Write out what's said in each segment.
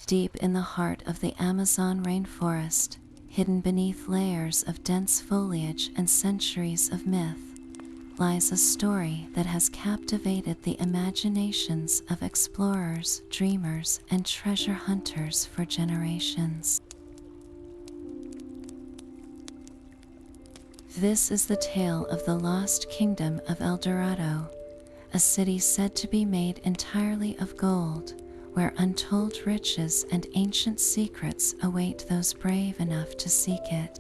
Deep in the heart of the Amazon rainforest, hidden beneath layers of dense foliage and centuries of myth, lies a story that has captivated the imaginations of explorers, dreamers, and treasure hunters for generations. This is the tale of the lost kingdom of El Dorado, a city said to be made entirely of gold, where untold riches and ancient secrets await those brave enough to seek it.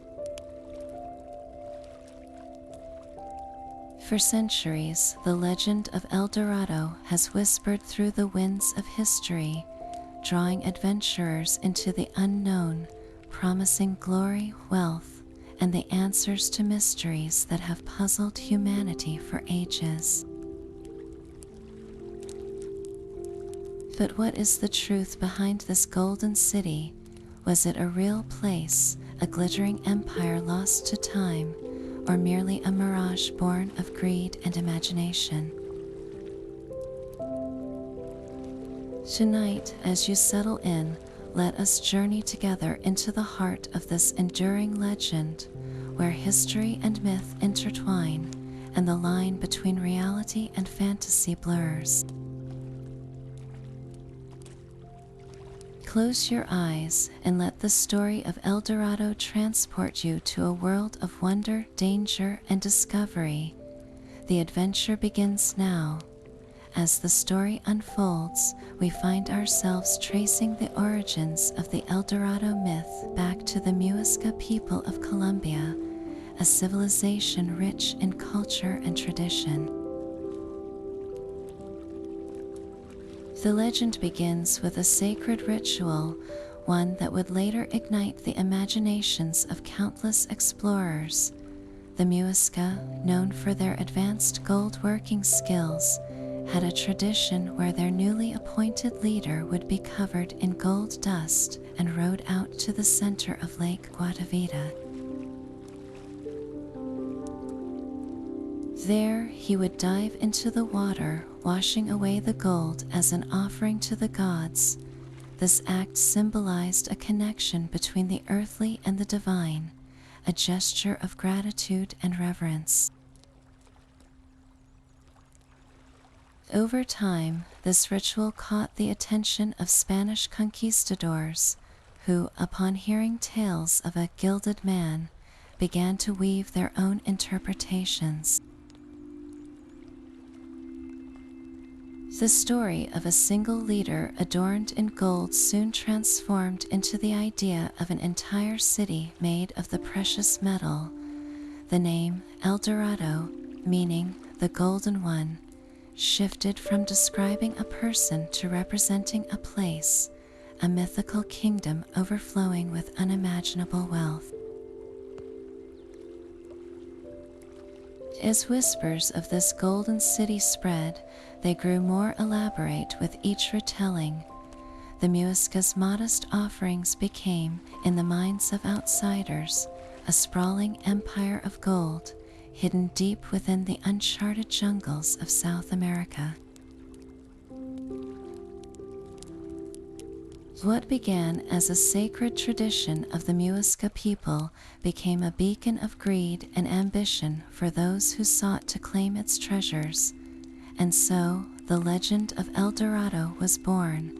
For centuries, the legend of El Dorado has whispered through the winds of history, drawing adventurers into the unknown, promising glory, wealth, and the answers to mysteries that have puzzled humanity for ages. But what is the truth behind this golden city? Was it a real place, a glittering empire lost to time, or merely a mirage born of greed and imagination? Tonight, as you settle in, let us journey together into the heart of this enduring legend, where history and myth intertwine, and the line between reality and fantasy blurs. Close your eyes and let the story of El Dorado transport you to a world of wonder, danger, and discovery. The adventure begins now. As the story unfolds, we find ourselves tracing the origins of the El Dorado myth back to the Muisca people of Colombia, a civilization rich in culture and tradition. The legend begins with a sacred ritual, one that would later ignite the imaginations of countless explorers. The Muisca, known for their advanced gold working skills, had a tradition where their newly appointed leader would be covered in gold dust and rowed out to the center of Lake Guatavita. There, he would dive into the water, washing away the gold as an offering to the gods. This act symbolized a connection between the earthly and the divine, a gesture of gratitude and reverence. Over time, this ritual caught the attention of Spanish conquistadors, who, upon hearing tales of a gilded man, began to weave their own interpretations. The story of a single leader adorned in gold soon transformed into the idea of an entire city made of the precious metal. The name El Dorado, meaning the Golden One, shifted from describing a person to representing a place, a mythical kingdom overflowing with unimaginable wealth. As whispers of this golden city spread, they grew more elaborate with each retelling. The Muisca's modest offerings became, in the minds of outsiders, a sprawling empire of gold, hidden deep within the uncharted jungles of South America. What began as a sacred tradition of the Muisca people became a beacon of greed and ambition for those who sought to claim its treasures. And so, the legend of El Dorado was born,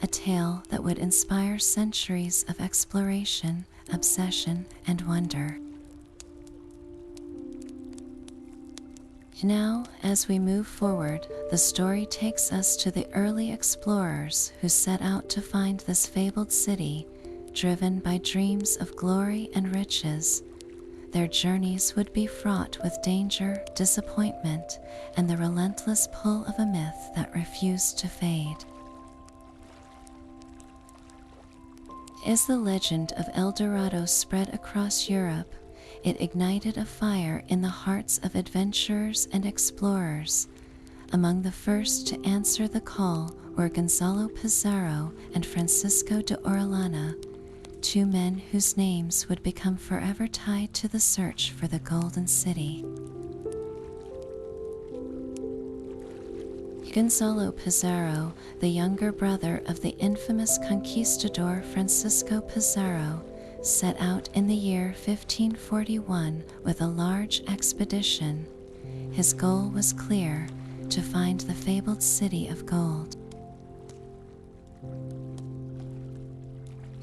a tale that would inspire centuries of exploration, obsession, and wonder. Now, as we move forward, the story takes us to the early explorers who set out to find this fabled city, driven by dreams of glory and riches. Their journeys would be fraught with danger, disappointment, and the relentless pull of a myth that refused to fade. As the legend of El Dorado spread across Europe, it ignited a fire in the hearts of adventurers and explorers. Among the first to answer the call were Gonzalo Pizarro and Francisco de Orellana, two men whose names would become forever tied to the search for the Golden City. Gonzalo Pizarro, the younger brother of the infamous conquistador Francisco Pizarro, set out in the year 1541 with a large expedition. His goal was clear: to find the fabled city of gold.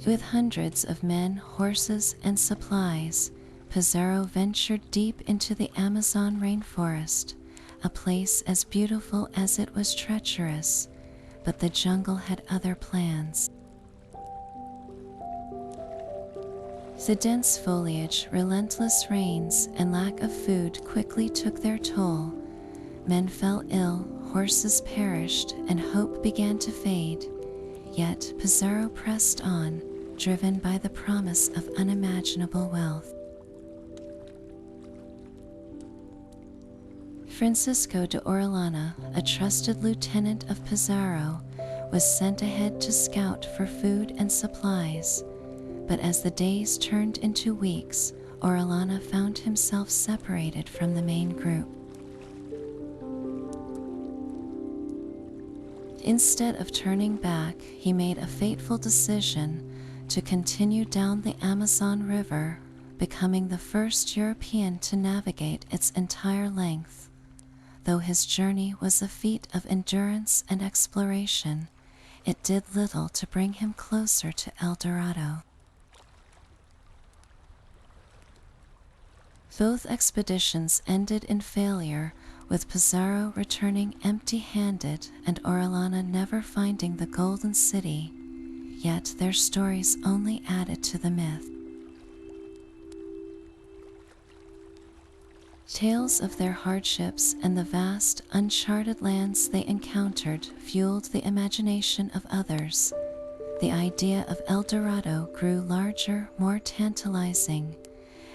With hundreds of men, horses, and supplies, Pizarro ventured deep into the Amazon rainforest, a place as beautiful as it was treacherous, but the jungle had other plans. The dense foliage, relentless rains, and lack of food quickly took their toll. Men fell ill, horses perished, and hope began to fade. Yet Pizarro pressed on, driven by the promise of unimaginable wealth. Francisco de Orellana, a trusted lieutenant of Pizarro, was sent ahead to scout for food and supplies. But as the days turned into weeks, Orellana found himself separated from the main group. Instead of turning back, he made a fateful decision to continue down the Amazon River, becoming the first European to navigate its entire length. Though his journey was a feat of endurance and exploration, it did little to bring him closer to El Dorado. Both expeditions ended in failure, with Pizarro returning empty-handed and Orellana never finding the Golden City, yet their stories only added to the myth. Tales of their hardships and the vast, uncharted lands they encountered fueled the imagination of others. The idea of El Dorado grew larger, more tantalizing,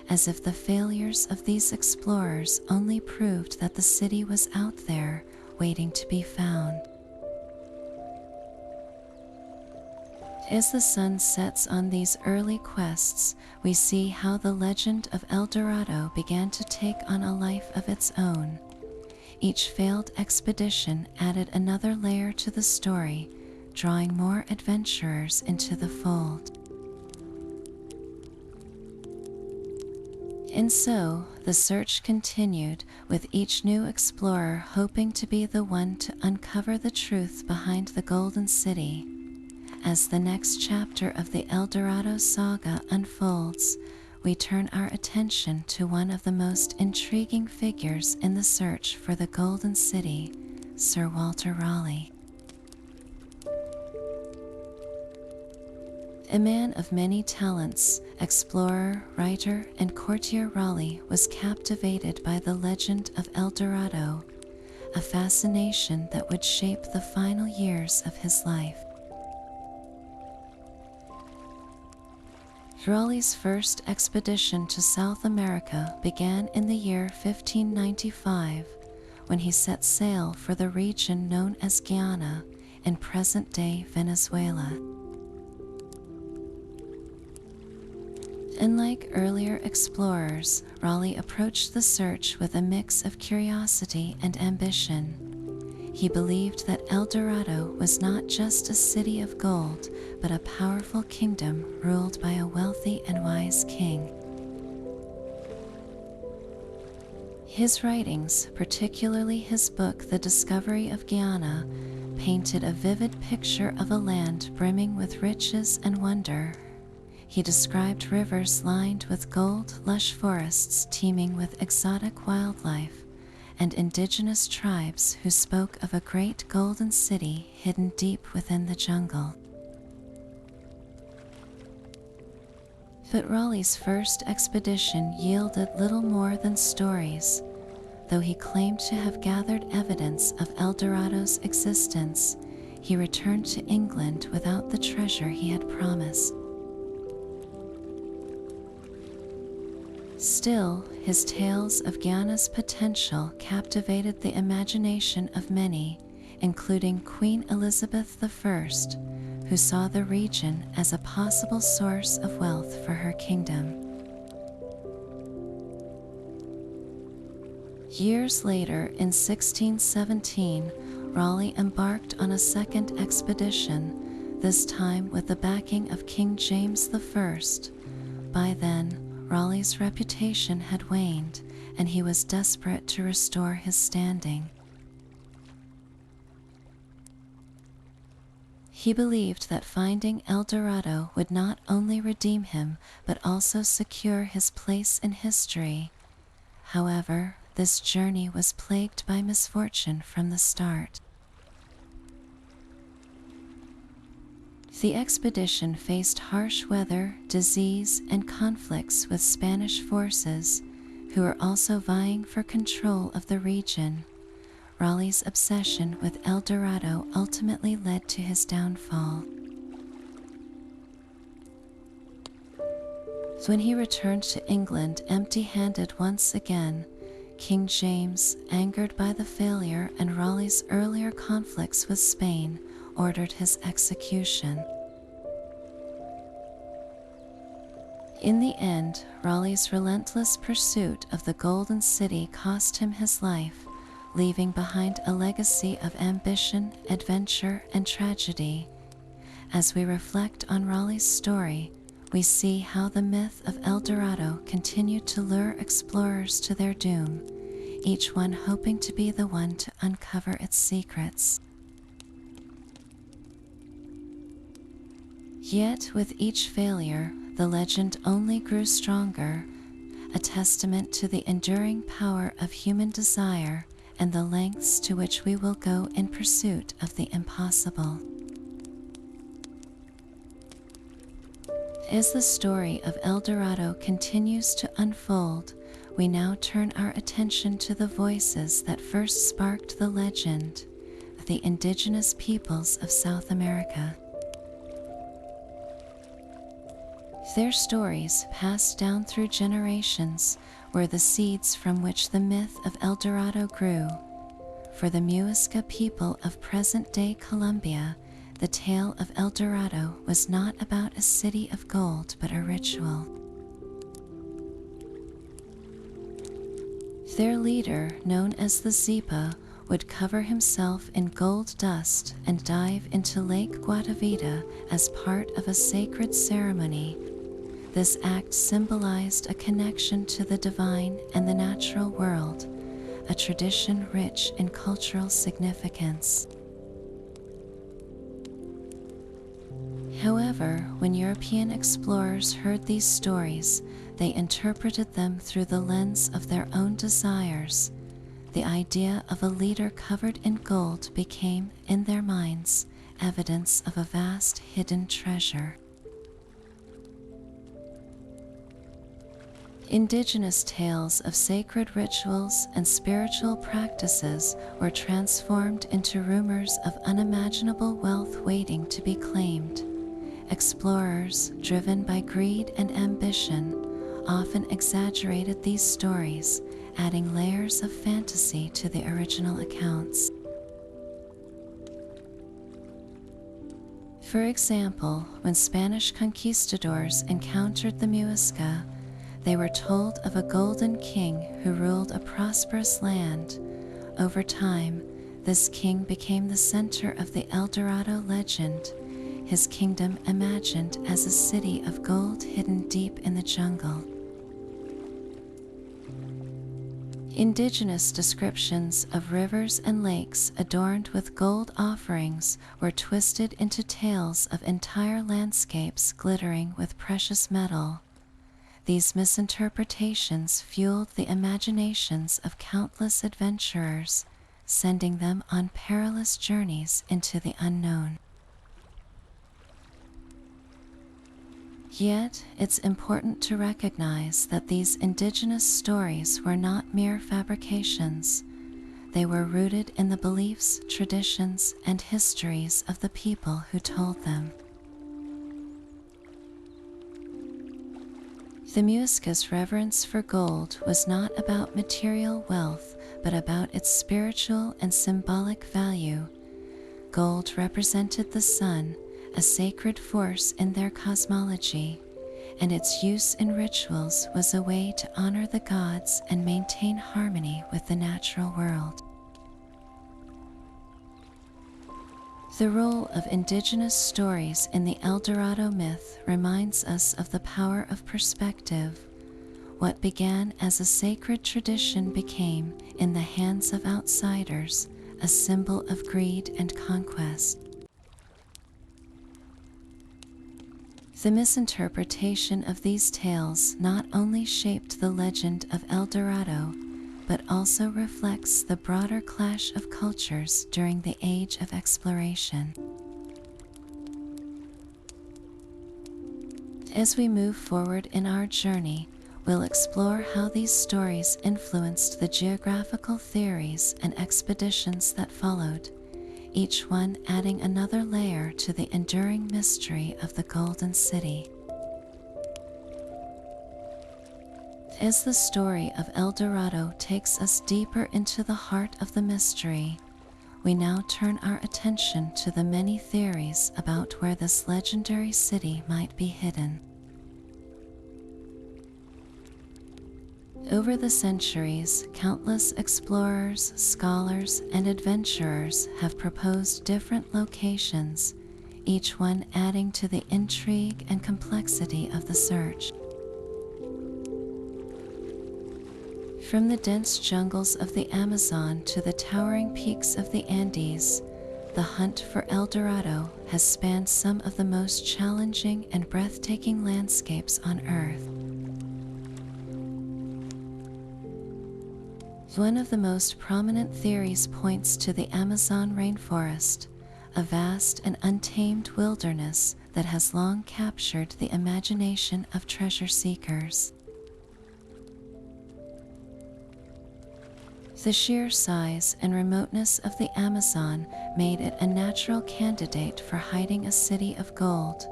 as if the failures of these explorers only proved that the city was out there, waiting to be found. As the sun sets on these early quests, we see how the legend of El Dorado began to take on a life of its own. Each failed expedition added another layer to the story, drawing more adventurers into the fold. And so, the search continued, with each new explorer hoping to be the one to uncover the truth behind the Golden City. As the next chapter of the El Dorado saga unfolds, we turn our attention to one of the most intriguing figures in the search for the Golden City, Sir Walter Raleigh. A man of many talents, explorer, writer, and courtier, Raleigh was captivated by the legend of El Dorado, a fascination that would shape the final years of his life. Raleigh's first expedition to South America began in the year 1595, when he set sail for the region known as Guyana, in present-day Venezuela. Unlike earlier explorers, Raleigh approached the search with a mix of curiosity and ambition. He believed that El Dorado was not just a city of gold, but a powerful kingdom ruled by a wealthy and wise king. His writings, particularly his book The Discovery of Guyana, painted a vivid picture of a land brimming with riches and wonder. He described rivers lined with gold, lush forests teeming with exotic wildlife, and indigenous tribes who spoke of a great golden city hidden deep within the jungle. But Raleigh's first expedition yielded little more than stories. Though he claimed to have gathered evidence of El Dorado's existence, he returned to England without the treasure he had promised. Still, his tales of Guyana's potential captivated the imagination of many, including Queen Elizabeth I, who saw the region as a possible source of wealth for her kingdom. Years later, in 1617, Raleigh embarked on a second expedition, this time with the backing of King James I. By then, Raleigh's reputation had waned, and he was desperate to restore his standing. He believed that finding El Dorado would not only redeem him, but also secure his place in history. However, this journey was plagued by misfortune from the start. The expedition faced harsh weather, disease, and conflicts with Spanish forces, who were also vying for control of the region. Raleigh's obsession with El Dorado ultimately led to his downfall. When he returned to England empty-handed once again, King James, angered by the failure and Raleigh's earlier conflicts with Spain, ordered his execution. In the end, Raleigh's relentless pursuit of the Golden City cost him his life, leaving behind a legacy of ambition, adventure, and tragedy. As we reflect on Raleigh's story, we see how the myth of El Dorado continued to lure explorers to their doom, each one hoping to be the one to uncover its secrets. Yet, with each failure, the legend only grew stronger, a testament to the enduring power of human desire and the lengths to which we will go in pursuit of the impossible. As the story of El Dorado continues to unfold, we now turn our attention to the voices that first sparked the legend, the indigenous peoples of South America. Their stories, passed down through generations, were the seeds from which the myth of El Dorado grew. For the Muisca people of present-day Colombia, the tale of El Dorado was not about a city of gold but a ritual. Their leader, known as the Zipa, would cover himself in gold dust and dive into Lake Guatavita as part of a sacred ceremony. This act symbolized a connection to the divine and the natural world, a tradition rich in cultural significance. However, when European explorers heard these stories, they interpreted them through the lens of their own desires. The idea of a leader covered in gold became, in their minds, evidence of a vast hidden treasure. Indigenous tales of sacred rituals and spiritual practices were transformed into rumors of unimaginable wealth waiting to be claimed. Explorers, driven by greed and ambition, often exaggerated these stories, adding layers of fantasy to the original accounts. For example, when Spanish conquistadors encountered the Muisca, they were told of a golden king who ruled a prosperous land. Over time, this king became the center of the El Dorado legend, his kingdom imagined as a city of gold hidden deep in the jungle. Indigenous descriptions of rivers and lakes adorned with gold offerings were twisted into tales of entire landscapes glittering with precious metal. These misinterpretations fueled the imaginations of countless adventurers, sending them on perilous journeys into the unknown. Yet, it's important to recognize that these indigenous stories were not mere fabrications. They were rooted in the beliefs, traditions, and histories of the people who told them. The Muisca's reverence for gold was not about material wealth, but about its spiritual and symbolic value. Gold represented the sun, a sacred force in their cosmology, and its use in rituals was a way to honor the gods and maintain harmony with the natural world. The role of indigenous stories in the El Dorado myth reminds us of the power of perspective. What began as a sacred tradition became, in the hands of outsiders, a symbol of greed and conquest. The misinterpretation of these tales not only shaped the legend of El Dorado, but also reflects the broader clash of cultures during the Age of Exploration. As we move forward in our journey, we'll explore how these stories influenced the geographical theories and expeditions that followed, each one adding another layer to the enduring mystery of the Golden City. As the story of El Dorado takes us deeper into the heart of the mystery, we now turn our attention to the many theories about where this legendary city might be hidden. Over the centuries, countless explorers, scholars, and adventurers have proposed different locations, each one adding to the intrigue and complexity of the search. From the dense jungles of the Amazon to the towering peaks of the Andes, the hunt for El Dorado has spanned some of the most challenging and breathtaking landscapes on Earth. One of the most prominent theories points to the Amazon rainforest, a vast and untamed wilderness that has long captured the imagination of treasure seekers. The sheer size and remoteness of the Amazon made it a natural candidate for hiding a city of gold.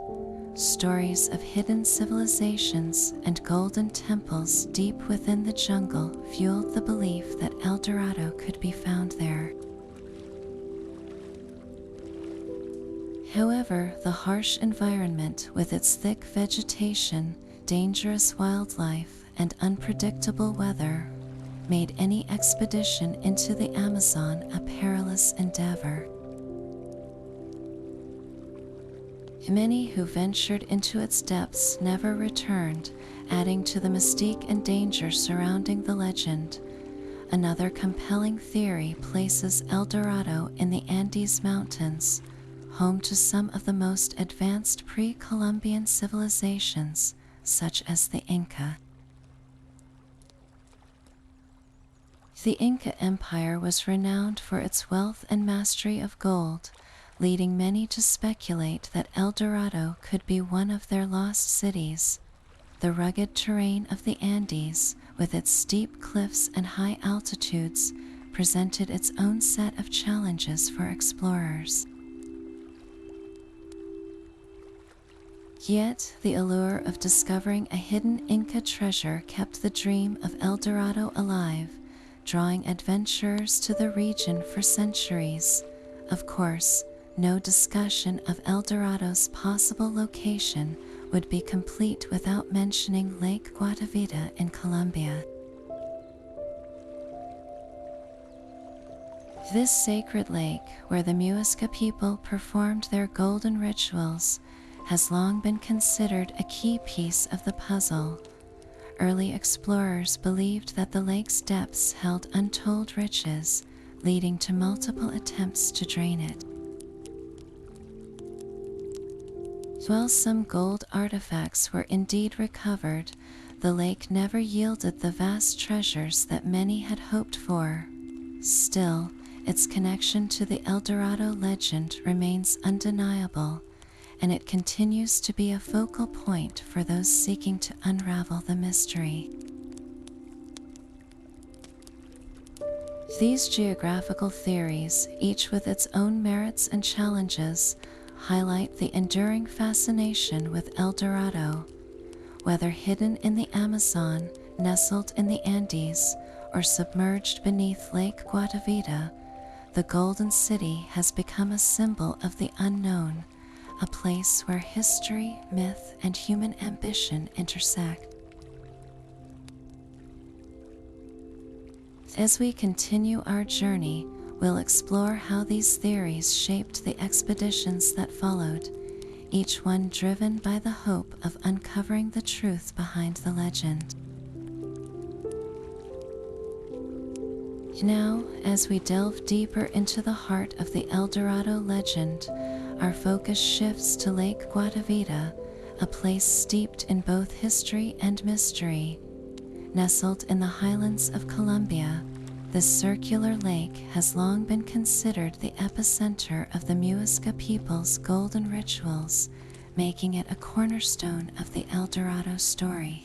Stories of hidden civilizations and golden temples deep within the jungle fueled the belief that El Dorado could be found there. However, the harsh environment with its thick vegetation, dangerous wildlife, and unpredictable weather made any expedition into the Amazon a perilous endeavor. Many who ventured into its depths never returned, adding to the mystique and danger surrounding the legend. Another compelling theory places El Dorado in the Andes Mountains, home to some of the most advanced pre-Columbian civilizations, such as the Inca. The Inca Empire was renowned for its wealth and mastery of gold, leading many to speculate that El Dorado could be one of their lost cities. The rugged terrain of the Andes, with its steep cliffs and high altitudes, presented its own set of challenges for explorers. Yet, the allure of discovering a hidden Inca treasure kept the dream of El Dorado alive, drawing adventurers to the region for centuries. Of course, no discussion of El Dorado's possible location would be complete without mentioning Lake Guatavita in Colombia. This sacred lake, where the Muisca people performed their golden rituals, has long been considered a key piece of the puzzle. Early explorers believed that the lake's depths held untold riches, leading to multiple attempts to drain it. While some gold artifacts were indeed recovered, the lake never yielded the vast treasures that many had hoped for. Still, its connection to the El Dorado legend remains undeniable, and it continues to be a focal point for those seeking to unravel the mystery. These geographical theories, each with its own merits and challenges, highlight the enduring fascination with El Dorado. Whether hidden in the Amazon, nestled in the Andes, or submerged beneath Lake Guatavita, the Golden City has become a symbol of the unknown, a place where history, myth, and human ambition intersect. As we continue our journey, we'll explore how these theories shaped the expeditions that followed, each one driven by the hope of uncovering the truth behind the legend. Now, as we delve deeper into the heart of the El Dorado legend, our focus shifts to Lake Guatavita, a place steeped in both history and mystery. Nestled in the highlands of Colombia, this circular lake has long been considered the epicenter of the Muisca people's golden rituals, making it a cornerstone of the El Dorado story.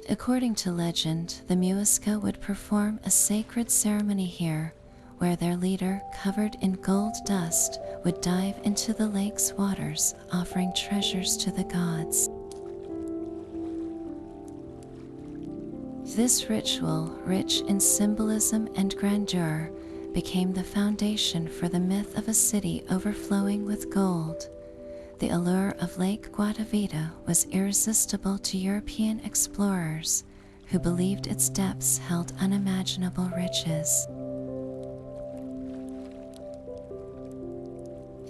According to legend, the Muisca would perform a sacred ceremony here, where their leader, covered in gold dust, would dive into the lake's waters, offering treasures to the gods. This ritual, rich in symbolism and grandeur, became the foundation for the myth of a city overflowing with gold. The allure of Lake Guatavita was irresistible to European explorers who believed its depths held unimaginable riches.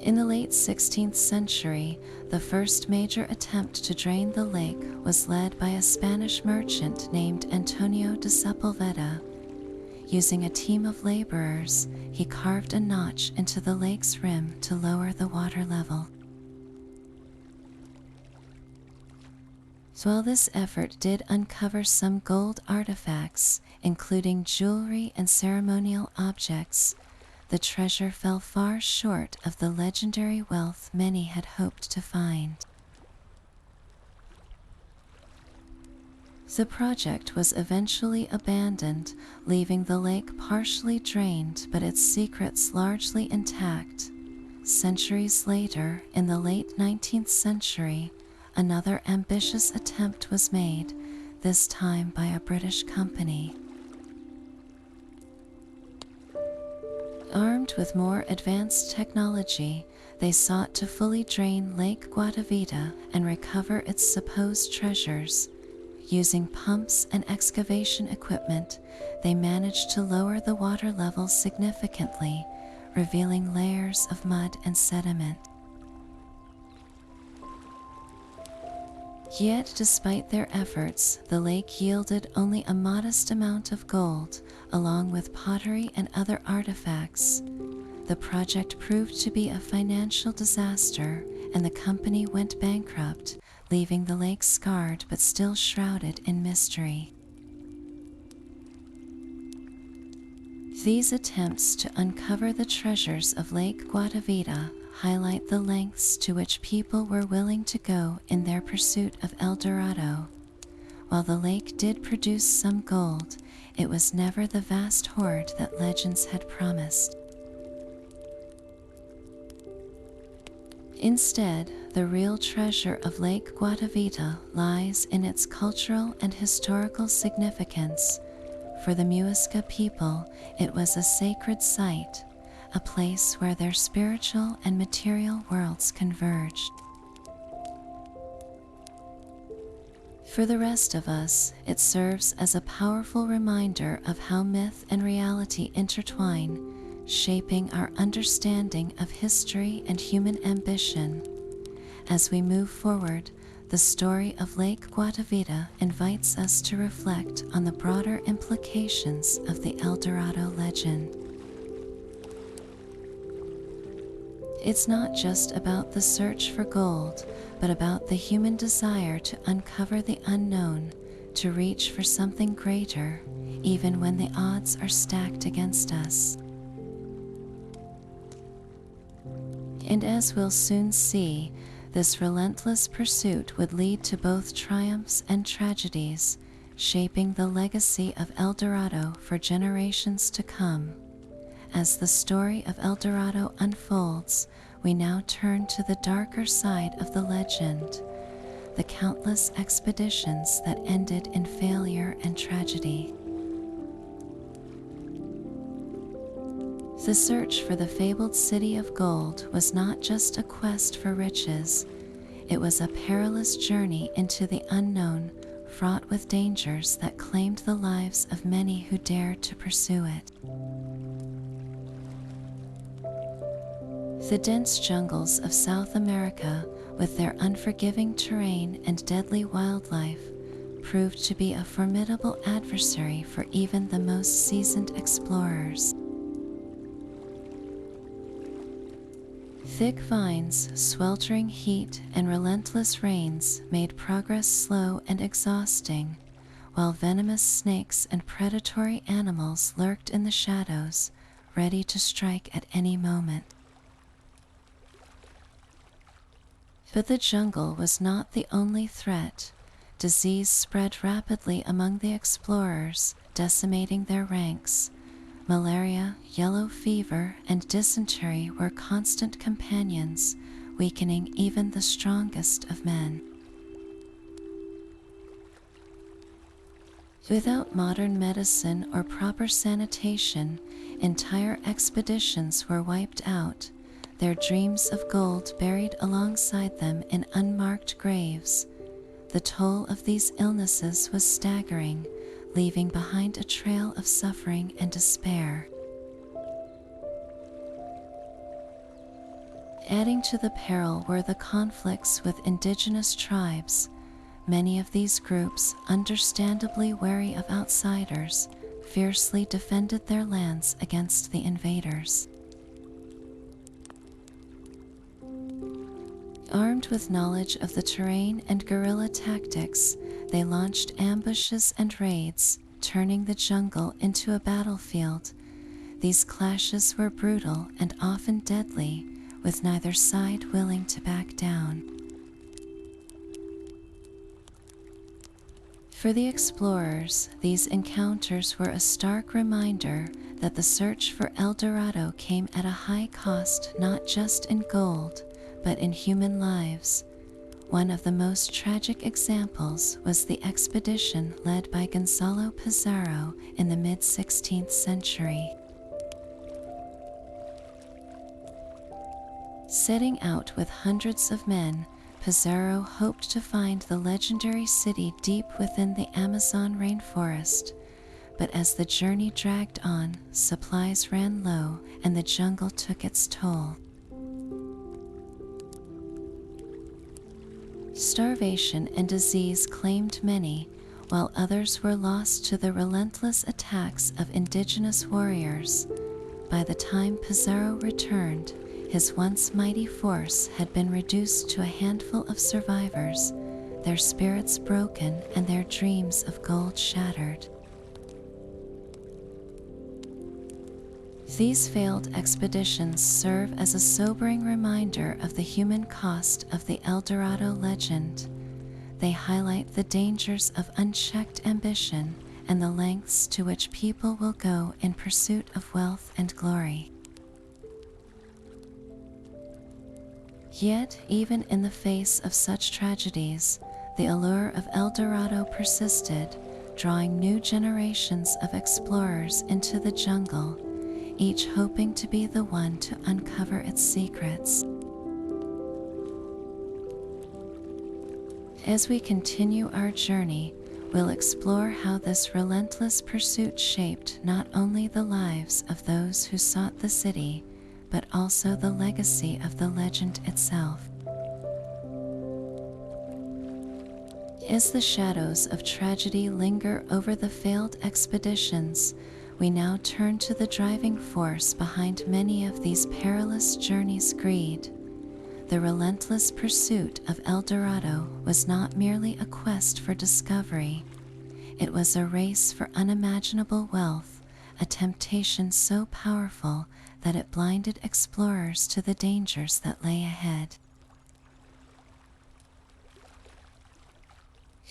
In the late 16th century, the first major attempt to drain the lake was led by a Spanish merchant named Antonio de Sepulveda. Using a team of laborers, he carved a notch into the lake's rim to lower the water level. So while this effort did uncover some gold artifacts, including jewelry and ceremonial objects, the treasure fell far short of the legendary wealth many had hoped to find. The project was eventually abandoned, leaving the lake partially drained but its secrets largely intact. Centuries later, in the late 19th century, another ambitious attempt was made, this time by a British company. Armed with more advanced technology, they sought to fully drain Lake Guatavita and recover its supposed treasures. Using pumps and excavation equipment, they managed to lower the water level significantly, revealing layers of mud and sediment. Yet, despite their efforts, the lake yielded only a modest amount of gold, along with pottery and other artifacts. The project proved to be a financial disaster, and the company went bankrupt, leaving the lake scarred but still shrouded in mystery. These attempts to uncover the treasures of Lake Guatavita highlight the lengths to which people were willing to go in their pursuit of El Dorado. While the lake did produce some gold, it was never the vast hoard that legends had promised. Instead, the real treasure of Lake Guatavita lies in its cultural and historical significance. For the Muisca people, it was a sacred site, a place where their spiritual and material worlds converged. For the rest of us, it serves as a powerful reminder of how myth and reality intertwine, shaping our understanding of history and human ambition. As we move forward, the story of Lake Guatavita invites us to reflect on the broader implications of the El Dorado legend. It's not just about the search for gold, but about the human desire to uncover the unknown, to reach for something greater, even when the odds are stacked against us. And as we'll soon see, this relentless pursuit would lead to both triumphs and tragedies, shaping the legacy of El Dorado for generations to come. As the story of El Dorado unfolds, we now turn to the darker side of the legend, the countless expeditions that ended in failure and tragedy. The search for the fabled city of gold was not just a quest for riches, it was a perilous journey into the unknown, fraught with dangers that claimed the lives of many who dared to pursue it. The dense jungles of South America, with their unforgiving terrain and deadly wildlife, proved to be a formidable adversary for even the most seasoned explorers. Thick vines, sweltering heat, and relentless rains made progress slow and exhausting, while venomous snakes and predatory animals lurked in the shadows, ready to strike at any moment. But the jungle was not the only threat. Disease spread rapidly among the explorers, decimating their ranks. Malaria, yellow fever, and dysentery were constant companions, weakening even the strongest of men. Without modern medicine or proper sanitation, entire expeditions were wiped out, their dreams of gold buried alongside them in unmarked graves. The toll of these illnesses was staggering, leaving behind a trail of suffering and despair. Adding to the peril were the conflicts with indigenous tribes. Many of these groups, understandably wary of outsiders, fiercely defended their lands against the invaders. Armed with knowledge of the terrain and guerrilla tactics, they launched ambushes and raids, turning the jungle into a battlefield. These clashes were brutal and often deadly, with neither side willing to back down. For the explorers, these encounters were a stark reminder that the search for El Dorado came at a high cost, not just in gold, but in human lives. One of the most tragic examples was the expedition led by Gonzalo Pizarro in the mid-16th century. Setting out with hundreds of men, Pizarro hoped to find the legendary city deep within the Amazon rainforest. But as the journey dragged on, supplies ran low and the jungle took its toll. Starvation and disease claimed many, while others were lost to the relentless attacks of indigenous warriors. By the time Pizarro returned, his once mighty force had been reduced to a handful of survivors, their spirits broken and their dreams of gold shattered. These failed expeditions serve as a sobering reminder of the human cost of the El Dorado legend. They highlight the dangers of unchecked ambition and the lengths to which people will go in pursuit of wealth and glory. Yet, even in the face of such tragedies, the allure of El Dorado persisted, drawing new generations of explorers into the jungle, each hoping to be the one to uncover its secrets. As we continue our journey, we'll explore how this relentless pursuit shaped not only the lives of those who sought the city, but also the legacy of the legend itself. As the shadows of tragedy linger over the failed expeditions, we now turn to the driving force behind many of these perilous journeys: greed. The relentless pursuit of El Dorado was not merely a quest for discovery. It was a race for unimaginable wealth, a temptation so powerful that it blinded explorers to the dangers that lay ahead.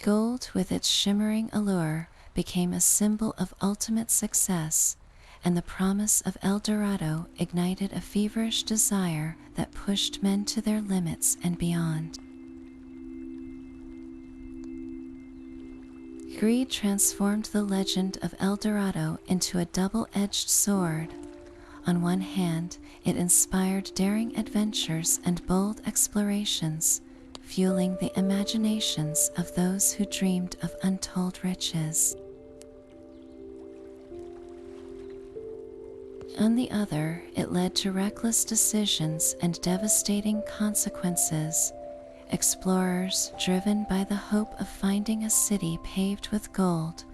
Gold, with its shimmering allure, became a symbol of ultimate success, and the promise of El Dorado ignited a feverish desire that pushed men to their limits and beyond. Greed transformed the legend of El Dorado into a double-edged sword. On one hand, it inspired daring adventures and bold explorations, fueling the imaginations of those who dreamed of untold riches. On the other, it led to reckless decisions and devastating consequences. Explorers, driven by the hope of finding a city paved with gold,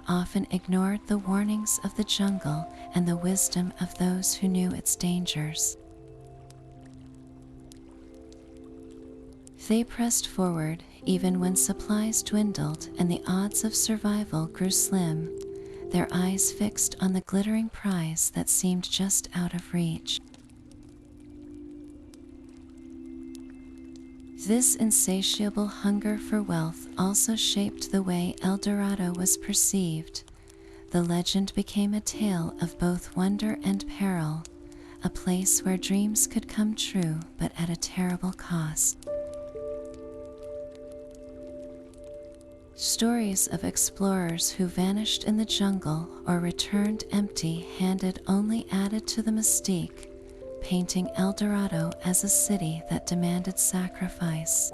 often ignored the warnings of the jungle and the wisdom of those who knew its dangers. They pressed forward even when supplies dwindled and the odds of survival grew slim, their eyes fixed on the glittering prize that seemed just out of reach. This insatiable hunger for wealth also shaped the way El Dorado was perceived. The legend became a tale of both wonder and peril, a place where dreams could come true but at a terrible cost. Stories of explorers who vanished in the jungle or returned empty-handed only added to the mystique, painting El Dorado as a city that demanded sacrifice.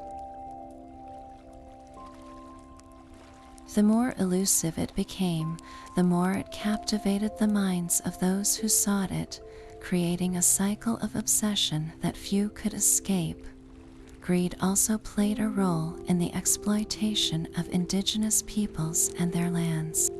The more elusive it became, the more it captivated the minds of those who sought it, creating a cycle of obsession that few could escape. Greed also played a role in the exploitation of indigenous peoples and their lands.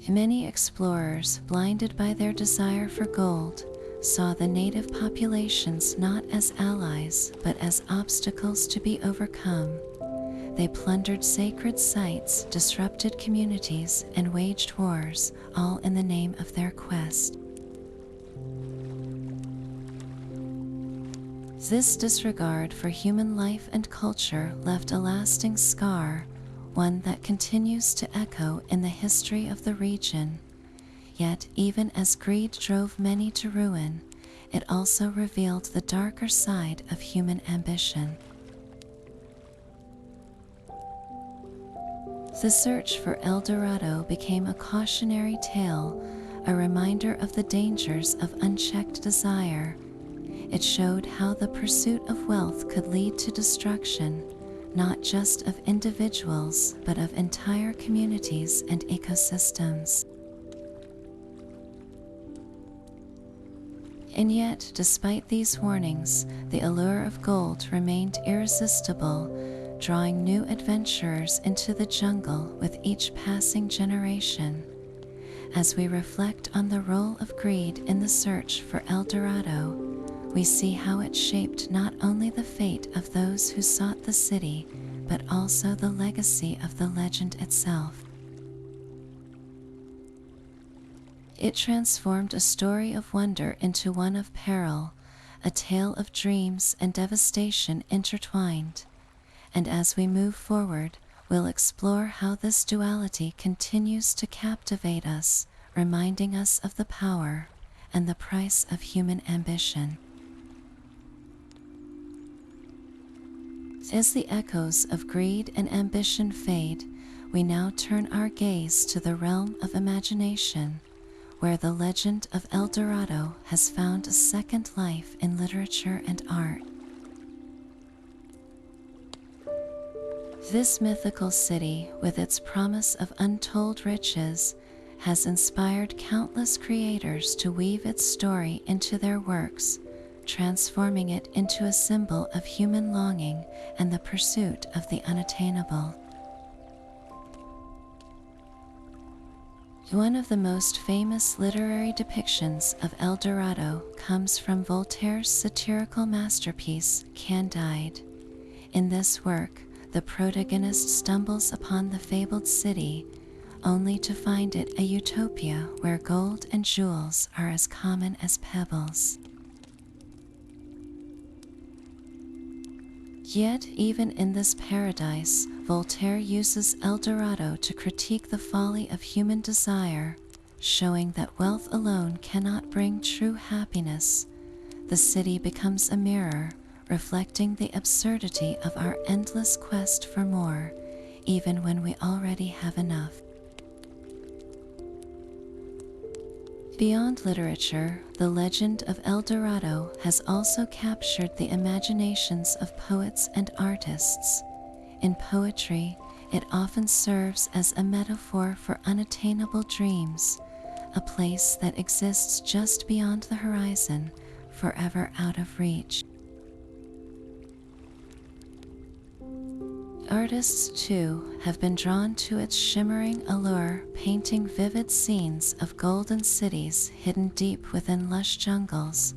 Many explorers, blinded by their desire for gold, saw the native populations not as allies but as obstacles to be overcome. They plundered sacred sites, disrupted communities, and waged wars, all in the name of their quest. This disregard for human life and culture left a lasting scar, one that continues to echo in the history of the region. Yet, even as greed drove many to ruin, it also revealed the darker side of human ambition. The search for El Dorado became a cautionary tale, a reminder of the dangers of unchecked desire. It showed how the pursuit of wealth could lead to destruction, not just of individuals, but of entire communities and ecosystems. And yet, despite these warnings, the allure of gold remained irresistible, drawing new adventurers into the jungle with each passing generation. As we reflect on the role of greed in the search for El Dorado, we see how it shaped not only the fate of those who sought the city, but also the legacy of the legend itself. It transformed a story of wonder into one of peril, a tale of dreams and devastation intertwined. And as we move forward, we'll explore how this duality continues to captivate us, reminding us of the power and the price of human ambition. As the echoes of greed and ambition fade, we now turn our gaze to the realm of imagination, where the legend of El Dorado has found a second life in literature and art. This mythical city, with its promise of untold riches, has inspired countless creators to weave its story into their works, transforming it into a symbol of human longing and the pursuit of the unattainable. One of the most famous literary depictions of El Dorado comes from Voltaire's satirical masterpiece, Candide. In this work, the protagonist stumbles upon the fabled city, only to find it a utopia where gold and jewels are as common as pebbles. Yet, even in this paradise, Voltaire uses El Dorado to critique the folly of human desire, showing that wealth alone cannot bring true happiness. The city becomes a mirror, reflecting the absurdity of our endless quest for more, even when we already have enough. Beyond literature, the legend of El Dorado has also captured the imaginations of poets and artists. In poetry, it often serves as a metaphor for unattainable dreams, a place that exists just beyond the horizon, forever out of reach. Artists, too, have been drawn to its shimmering allure, painting vivid scenes of golden cities hidden deep within lush jungles.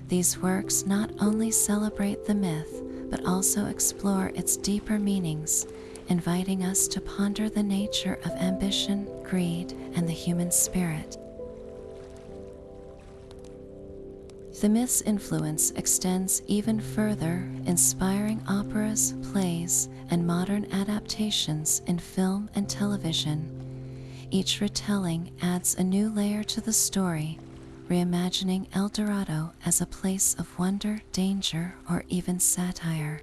These works not only celebrate the myth, but also explore its deeper meanings, inviting us to ponder the nature of ambition, greed, and the human spirit. The myth's influence extends even further, inspiring operas, plays, and modern adaptations in film and television. Each retelling adds a new layer to the story, reimagining El Dorado as a place of wonder, danger, or even satire.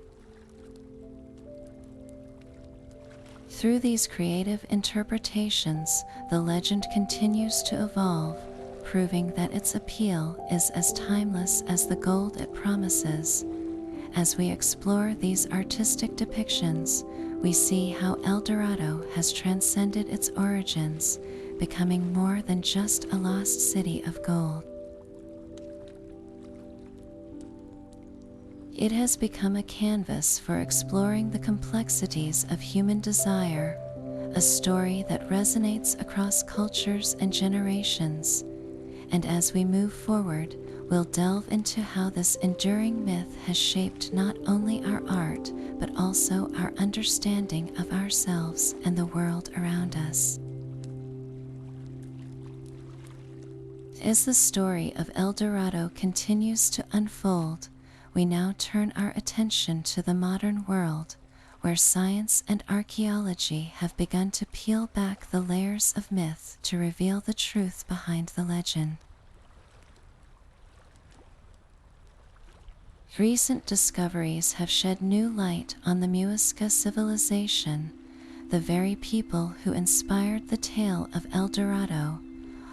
Through these creative interpretations, the legend continues to evolve, proving that its appeal is as timeless as the gold it promises. As we explore these artistic depictions, we see how El Dorado has transcended its origins, becoming more than just a lost city of gold. It has become a canvas for exploring the complexities of human desire, a story that resonates across cultures and generations. And as we move forward, we'll delve into how this enduring myth has shaped not only our art, but also our understanding of ourselves and the world around us. As the story of El Dorado continues to unfold, we now turn our attention to the modern world, where science and archaeology have begun to peel back the layers of myth to reveal the truth behind the legend. Recent discoveries have shed new light on the Muisca civilization, the very people who inspired the tale of El Dorado,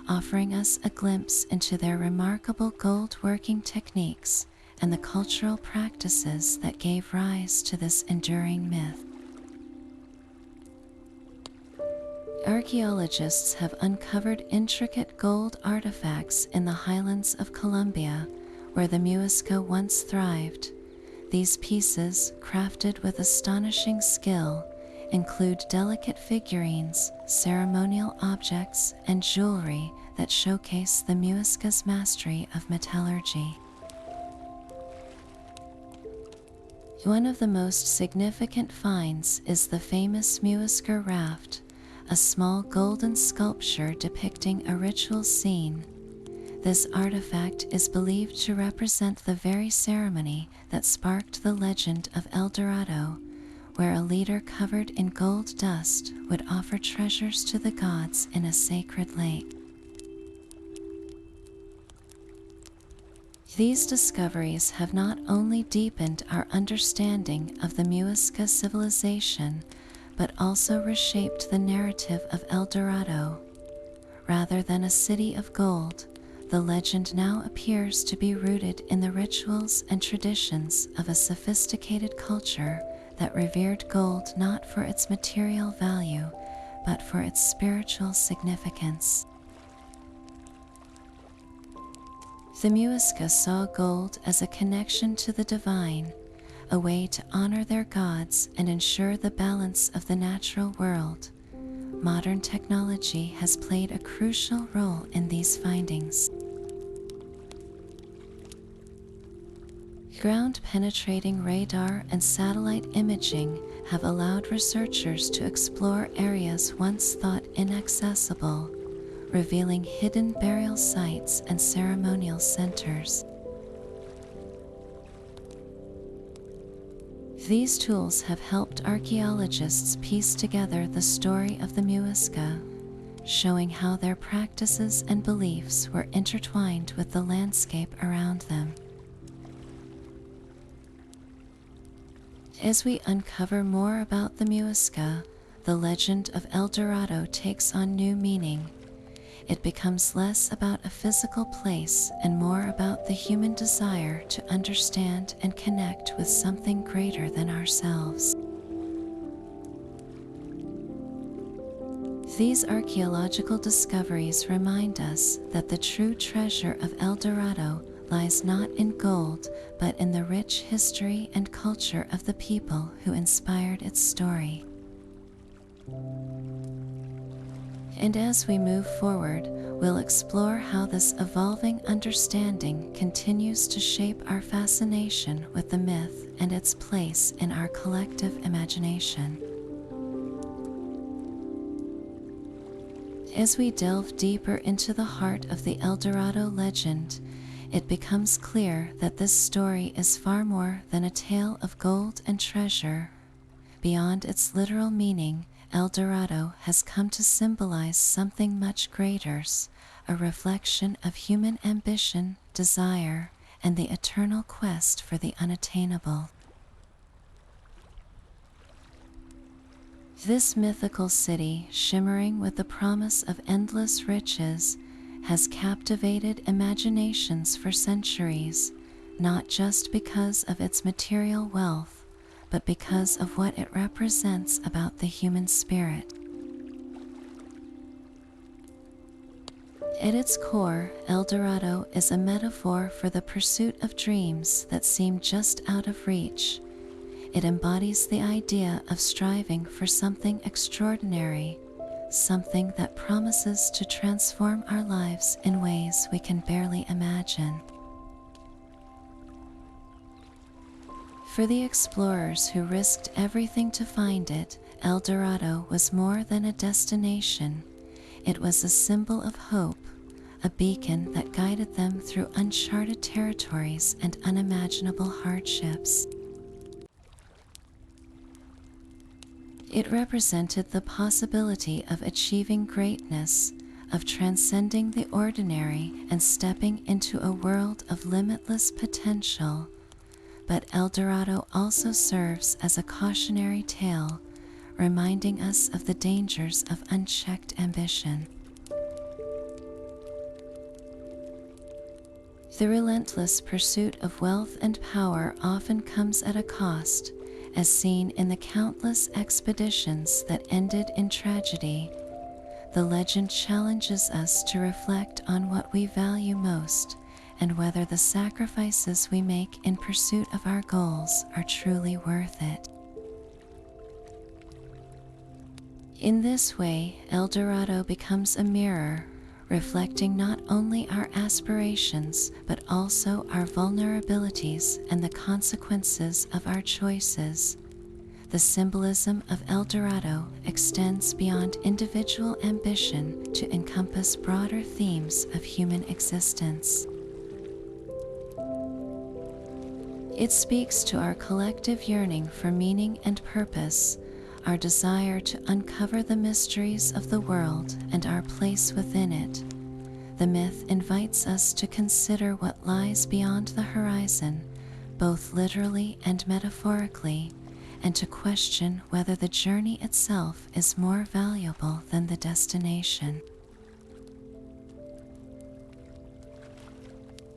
offering us a glimpse into their remarkable gold-working techniques and the cultural practices that gave rise to this enduring myth. Archaeologists have uncovered intricate gold artifacts in the highlands of Colombia, where the Muisca once thrived. These pieces, crafted with astonishing skill, include delicate figurines, ceremonial objects, and jewelry that showcase the Muisca's mastery of metallurgy. One of the most significant finds is the famous Muisca raft, a small golden sculpture depicting a ritual scene. This artifact is believed to represent the very ceremony that sparked the legend of El Dorado, where a leader covered in gold dust would offer treasures to the gods in a sacred lake. These discoveries have not only deepened our understanding of the Muisca civilization, but also reshaped the narrative of El Dorado. Rather than a city of gold, the legend now appears to be rooted in the rituals and traditions of a sophisticated culture that revered gold not for its material value, but for its spiritual significance. The Muisca saw gold as a connection to the divine, a way to honor their gods and ensure the balance of the natural world. Modern technology has played a crucial role in these findings. Ground-penetrating radar and satellite imaging have allowed researchers to explore areas once thought inaccessible, revealing hidden burial sites and ceremonial centers. These tools have helped archaeologists piece together the story of the Muisca, showing how their practices and beliefs were intertwined with the landscape around them. As we uncover more about the Muisca, the legend of El Dorado takes on new meaning. it becomes less about a physical place and more about the human desire to understand and connect with something greater than ourselves. These archaeological discoveries remind us that the true treasure of El Dorado lies not in gold, but in the rich history and culture of the people who inspired its story. And as we move forward, we'll explore how this evolving understanding continues to shape our fascination with the myth and its place in our collective imagination. As we delve deeper into the heart of the El Dorado legend, it becomes clear that this story is far more than a tale of gold and treasure. Beyond its literal meaning, El Dorado has come to symbolize something much greater, a reflection of human ambition, desire, and the eternal quest for the unattainable. This mythical city, shimmering with the promise of endless riches, has captivated imaginations for centuries, not just because of its material wealth, but because of what it represents about the human spirit. At its core, El Dorado is a metaphor for the pursuit of dreams that seem just out of reach. It embodies the idea of striving for something extraordinary, something that promises to transform our lives in ways we can barely imagine. For the explorers who risked everything to find it, El Dorado was more than a destination. It was a symbol of hope, a beacon that guided them through uncharted territories and unimaginable hardships. It represented the possibility of achieving greatness, of transcending the ordinary and stepping into a world of limitless potential. But El Dorado also serves as a cautionary tale, reminding us of the dangers of unchecked ambition. The relentless pursuit of wealth and power often comes at a cost, as seen in the countless expeditions that ended in tragedy. The legend challenges us to reflect on what we value most and whether the sacrifices we make in pursuit of our goals are truly worth it. In this way, El Dorado becomes a mirror, reflecting not only our aspirations but also our vulnerabilities and the consequences of our choices. The symbolism of El Dorado extends beyond individual ambition to encompass broader themes of human existence. It speaks to our collective yearning for meaning and purpose, our desire to uncover the mysteries of the world and our place within it. The myth invites us to consider what lies beyond the horizon, both literally and metaphorically, and to question whether the journey itself is more valuable than the destination.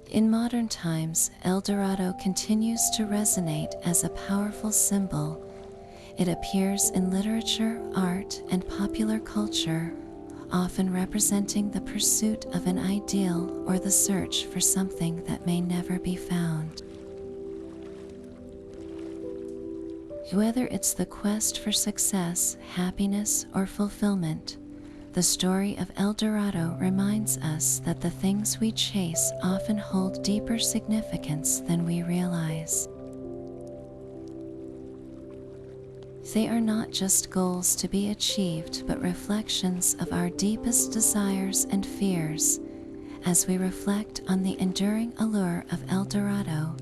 In modern times, El Dorado continues to resonate as a powerful symbol. It appears in literature, art, and popular culture, often representing the pursuit of an ideal or the search for something that may never be found. Whether it's the quest for success, happiness, or fulfillment, the story of El Dorado reminds us that the things we chase often hold deeper significance than we realize. They are not just goals to be achieved, but reflections of our deepest desires and fears. As we reflect on the enduring allure of El Dorado,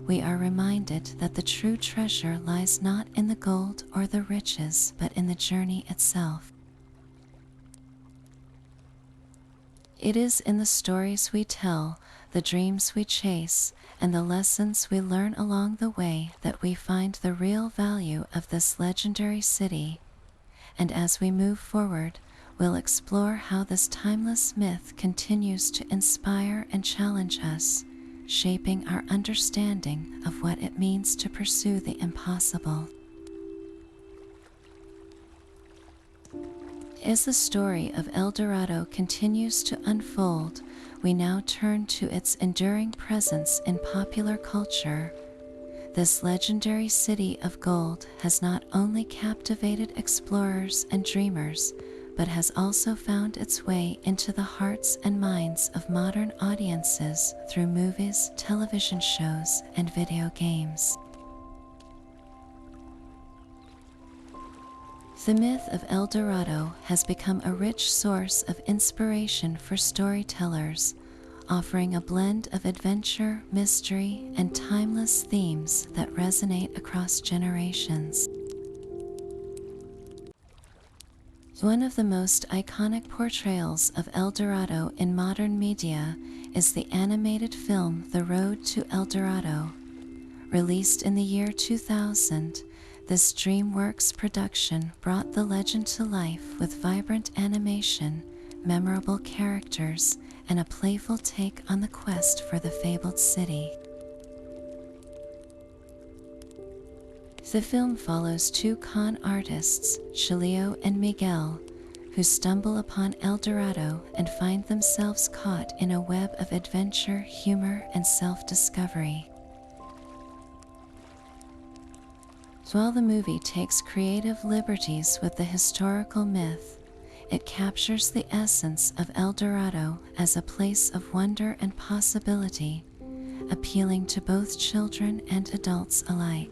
we are reminded that the true treasure lies not in the gold or the riches, but in the journey itself. It is in the stories we tell, the dreams we chase, and the lessons we learn along the way that we find the real value of this legendary city. And as we move forward, we'll explore how this timeless myth continues to inspire and challenge us, shaping our understanding of what it means to pursue the impossible. As the story of El Dorado continues to unfold, we now turn to its enduring presence in popular culture. This legendary city of gold has not only captivated explorers and dreamers, but has also found its way into the hearts and minds of modern audiences through movies, television shows, and video games. The myth of El Dorado has become a rich source of inspiration for storytellers, offering a blend of adventure, mystery, and timeless themes that resonate across generations. One of the most iconic portrayals of El Dorado in modern media is the animated film The Road to El Dorado. Released in the year 2000, this DreamWorks production brought the legend to life with vibrant animation, memorable characters, and a playful take on the quest for the fabled city. The film follows two con artists, Chalio and Miguel, who stumble upon El Dorado and find themselves caught in a web of adventure, humor, and self-discovery. While the movie takes creative liberties with the historical myth, it captures the essence of El Dorado as a place of wonder and possibility, appealing to both children and adults alike.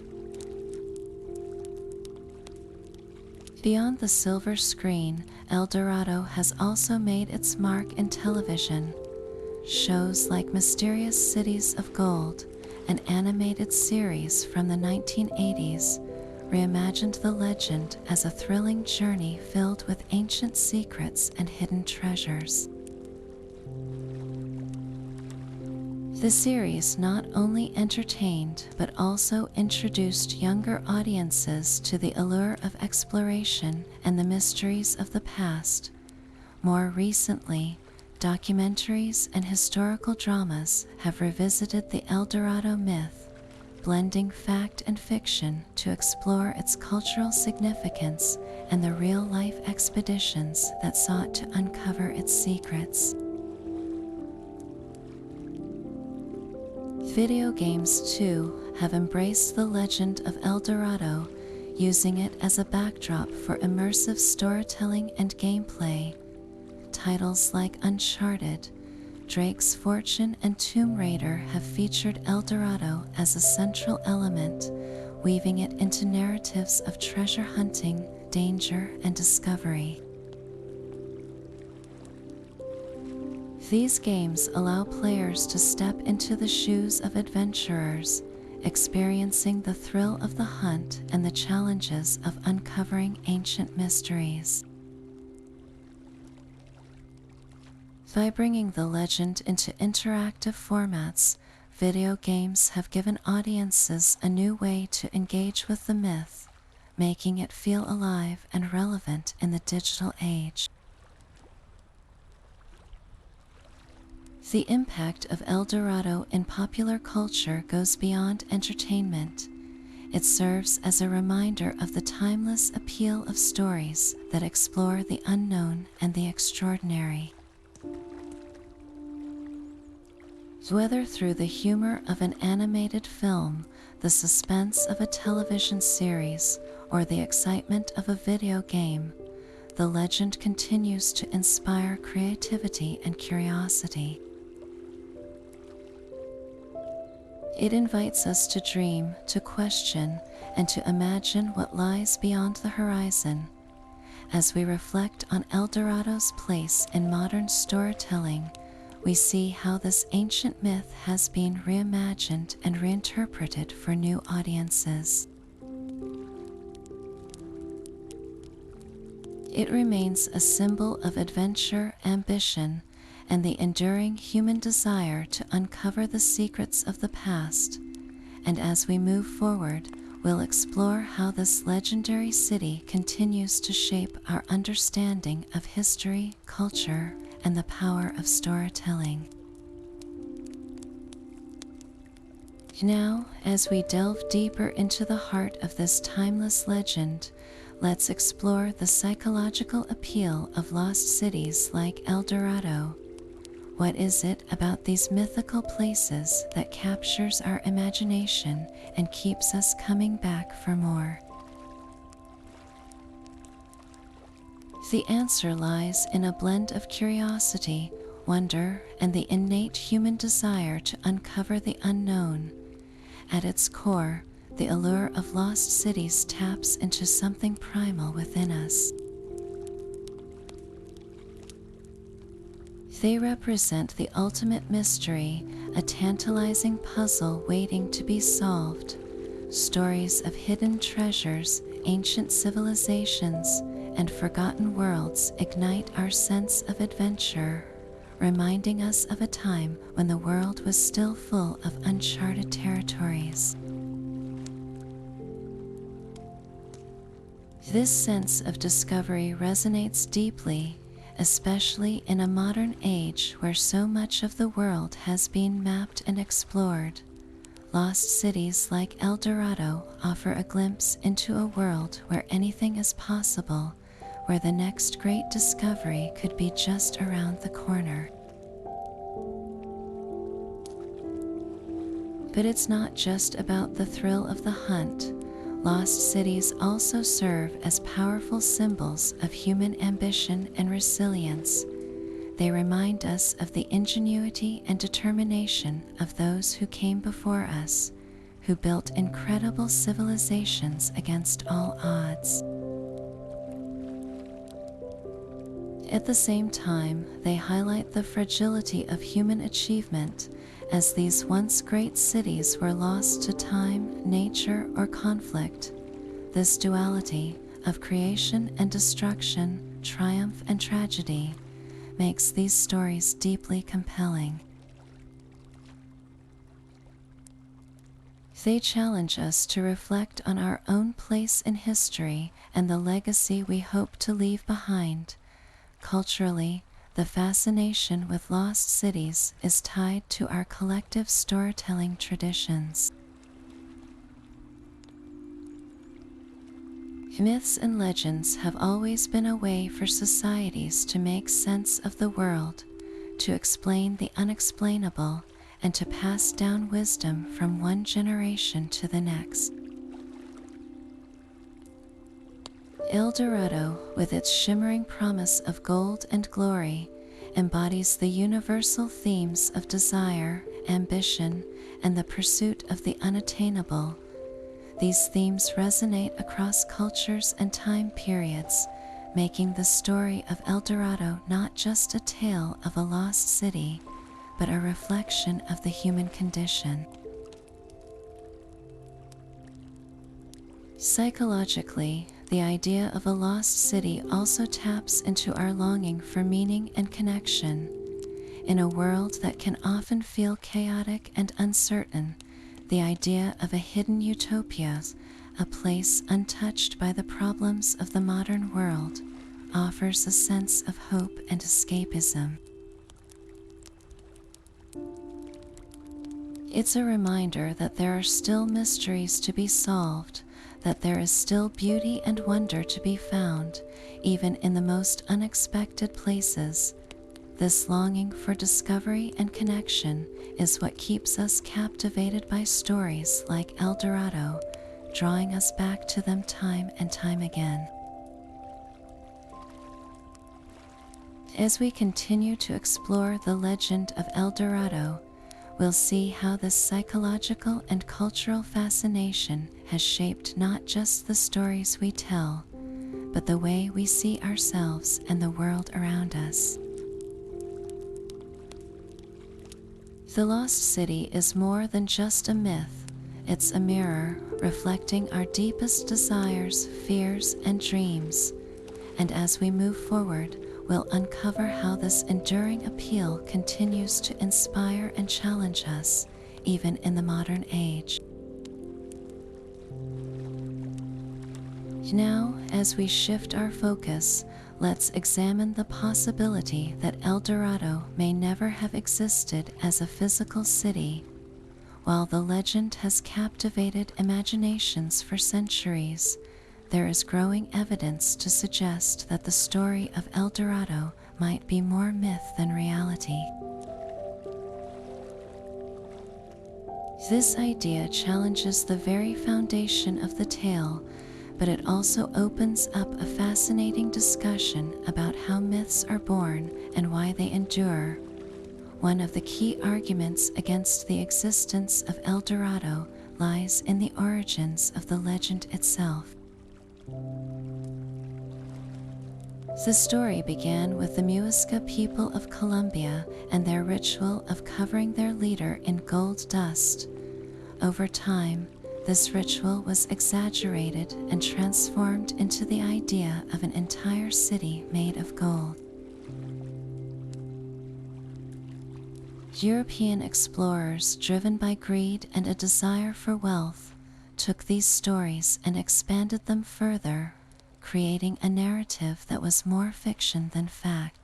Beyond the silver screen, El Dorado has also made its mark in television. Shows like Mysterious Cities of Gold, an animated series from the 1980s, reimagined the legend as a thrilling journey filled with ancient secrets and hidden treasures. The series not only entertained but also introduced younger audiences to the allure of exploration and the mysteries of the past. More recently, documentaries and historical dramas have revisited the El Dorado myth, blending fact and fiction to explore its cultural significance and the real-life expeditions that sought to uncover its secrets. Video games, too, have embraced the legend of El Dorado, using it as a backdrop for immersive storytelling and gameplay. Titles like Uncharted, Drake's Fortune, and Tomb Raider have featured El Dorado as a central element, weaving it into narratives of treasure hunting, danger, and discovery. These games allow players to step into the shoes of adventurers, experiencing the thrill of the hunt and the challenges of uncovering ancient mysteries. By bringing the legend into interactive formats, video games have given audiences a new way to engage with the myth, making it feel alive and relevant in the digital age. The impact of El Dorado in popular culture goes beyond entertainment. It serves as a reminder of the timeless appeal of stories that explore the unknown and the extraordinary. Whether through the humor of an animated film, the suspense of a television series, or the excitement of a video game, the legend continues to inspire creativity and curiosity. It invites us to dream, to question, and to imagine what lies beyond the horizon. As we reflect on El Dorado's place in modern storytelling, we see how this ancient myth has been reimagined and reinterpreted for new audiences. It remains a symbol of adventure, ambition, and the enduring human desire to uncover the secrets of the past. And as we move forward, we'll explore how this legendary city continues to shape our understanding of history, culture, and the power of storytelling. Now, as we delve deeper into the heart of this timeless legend, let's explore the psychological appeal of lost cities like El Dorado. What is it about these mythical places that captures our imagination and keeps us coming back for more? The answer lies in a blend of curiosity, wonder, and the innate human desire to uncover the unknown. At its core, the allure of lost cities taps into something primal within us. They represent the ultimate mystery, a tantalizing puzzle waiting to be solved. Stories of hidden treasures, ancient civilizations, and forgotten worlds ignite our sense of adventure, reminding us of a time when the world was still full of uncharted territories. This sense of discovery resonates deeply, especially in a modern age where so much of the world has been mapped and explored. Lost cities like El Dorado offer a glimpse into a world where anything is possible, where the next great discovery could be just around the corner. But it's not just about the thrill of the hunt. Lost cities also serve as powerful symbols of human ambition and resilience. They remind us of the ingenuity and determination of those who came before us, who built incredible civilizations against all odds. At the same time, they highlight the fragility of human achievement, as these once great cities were lost to time, nature, or conflict. This duality of creation and destruction, triumph and tragedy, makes these stories deeply compelling. They challenge us to reflect on our own place in history and the legacy we hope to leave behind. Culturally, the fascination with lost cities is tied to our collective storytelling traditions. Myths and legends have always been a way for societies to make sense of the world, to explain the unexplainable, and to pass down wisdom from one generation to the next. El Dorado, with its shimmering promise of gold and glory, embodies the universal themes of desire, ambition, and the pursuit of the unattainable. These themes resonate across cultures and time periods, making the story of El Dorado not just a tale of a lost city, but a reflection of the human condition. Psychologically, the idea of a lost city also taps into our longing for meaning and connection. In a world that can often feel chaotic and uncertain, the idea of a hidden utopia, a place untouched by the problems of the modern world, offers a sense of hope and escapism. It's a reminder that there are still mysteries to be solved, that there is still beauty and wonder to be found, even in the most unexpected places. This longing for discovery and connection is what keeps us captivated by stories like El Dorado, drawing us back to them time and time again. As we continue to explore the legend of El Dorado, we'll see how this psychological and cultural fascination has shaped not just the stories we tell, but the way we see ourselves and the world around us. The Lost City is more than just a myth. It's a mirror reflecting our deepest desires, fears, and dreams. And as we move forward, we'll uncover how this enduring appeal continues to inspire and challenge us, even in the modern age. Now, as we shift our focus, let's examine the possibility that El Dorado may never have existed as a physical city. While the legend has captivated imaginations for centuries, there is growing evidence to suggest that the story of El Dorado might be more myth than reality. This idea challenges the very foundation of the tale, but it also opens up a fascinating discussion about how myths are born and why they endure. One of the key arguments against the existence of El Dorado lies in the origins of the legend itself. The story began with the Muisca people of Colombia and their ritual of covering their leader in gold dust. Over time, this ritual was exaggerated and transformed into the idea of an entire city made of gold. European explorers, driven by greed and a desire for wealth, took these stories and expanded them further, creating a narrative that was more fiction than fact.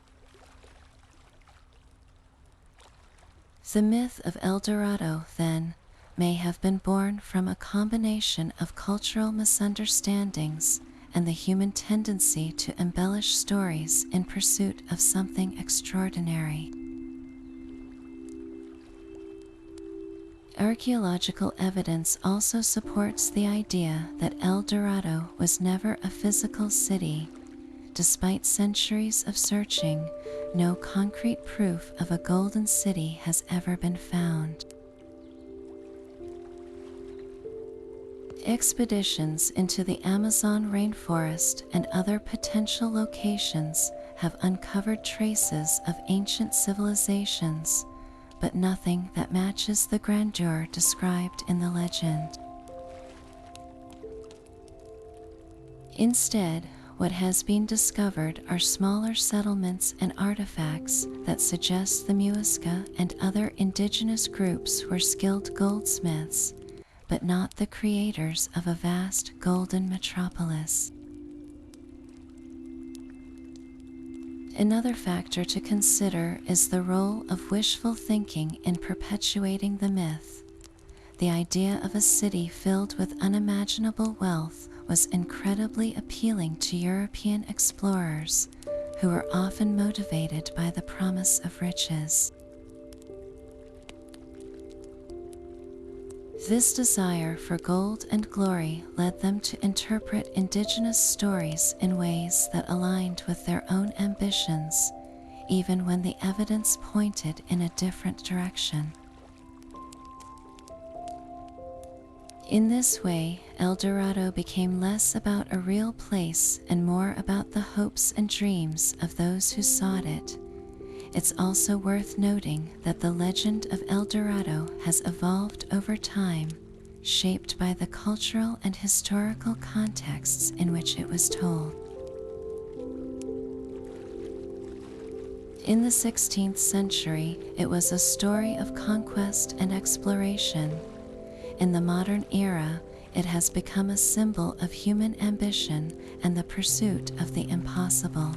The myth of El Dorado, then, may have been born from a combination of cultural misunderstandings and the human tendency to embellish stories in pursuit of something extraordinary. Archaeological evidence also supports the idea that El Dorado was never a physical city. Despite centuries of searching, no concrete proof of a golden city has ever been found. Expeditions into the Amazon rainforest and other potential locations have uncovered traces of ancient civilizations, but nothing that matches the grandeur described in the legend. Instead, what has been discovered are smaller settlements and artifacts that suggest the Muisca and other indigenous groups were skilled goldsmiths, but not the creators of a vast golden metropolis. Another factor to consider is the role of wishful thinking in perpetuating the myth. The idea of a city filled with unimaginable wealth was incredibly appealing to European explorers, who were often motivated by the promise of riches. This desire for gold and glory led them to interpret indigenous stories in ways that aligned with their own ambitions, even when the evidence pointed in a different direction. In this way, El Dorado became less about a real place and more about the hopes and dreams of those who sought it. It's also worth noting that the legend of El Dorado has evolved over time, shaped by the cultural and historical contexts in which it was told. In the 16th century, it was a story of conquest and exploration. In the modern era, it has become a symbol of human ambition and the pursuit of the impossible.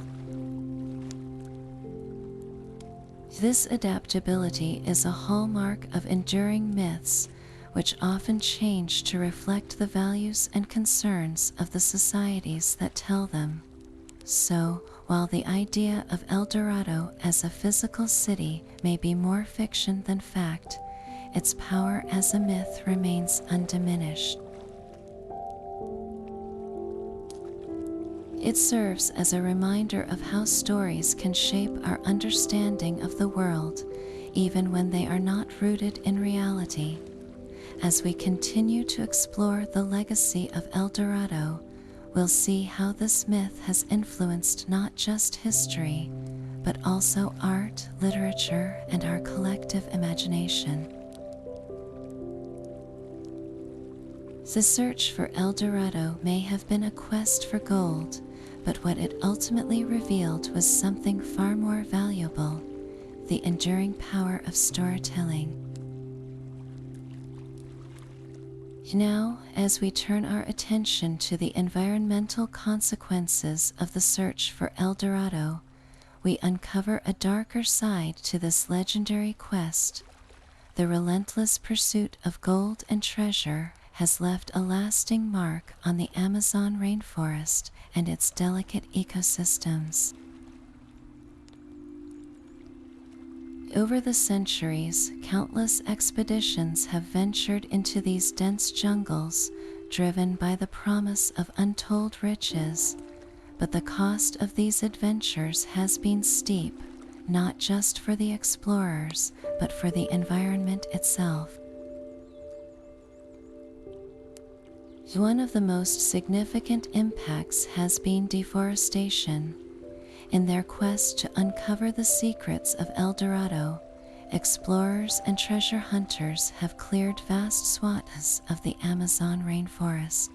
This adaptability is a hallmark of enduring myths, which often change to reflect the values and concerns of the societies that tell them. So, while the idea of El Dorado as a physical city may be more fiction than fact, its power as a myth remains undiminished. It serves as a reminder of how stories can shape our understanding of the world, even when they are not rooted in reality. As we continue to explore the legacy of El Dorado, we'll see how this myth has influenced not just history, but also art, literature, and our collective imagination. The search for El Dorado may have been a quest for gold, but what it ultimately revealed was something far more valuable: the enduring power of storytelling. Now, as we turn our attention to the environmental consequences of the search for El Dorado, we uncover a darker side to this legendary quest. The relentless pursuit of gold and treasure has left a lasting mark on the Amazon rainforest and its delicate ecosystems. Over the centuries, countless expeditions have ventured into these dense jungles, driven by the promise of untold riches. But the cost of these adventures has been steep, not just for the explorers, but for the environment itself. One of the most significant impacts has been deforestation. In their quest to uncover the secrets of El Dorado, explorers and treasure hunters have cleared vast swaths of the Amazon rainforest.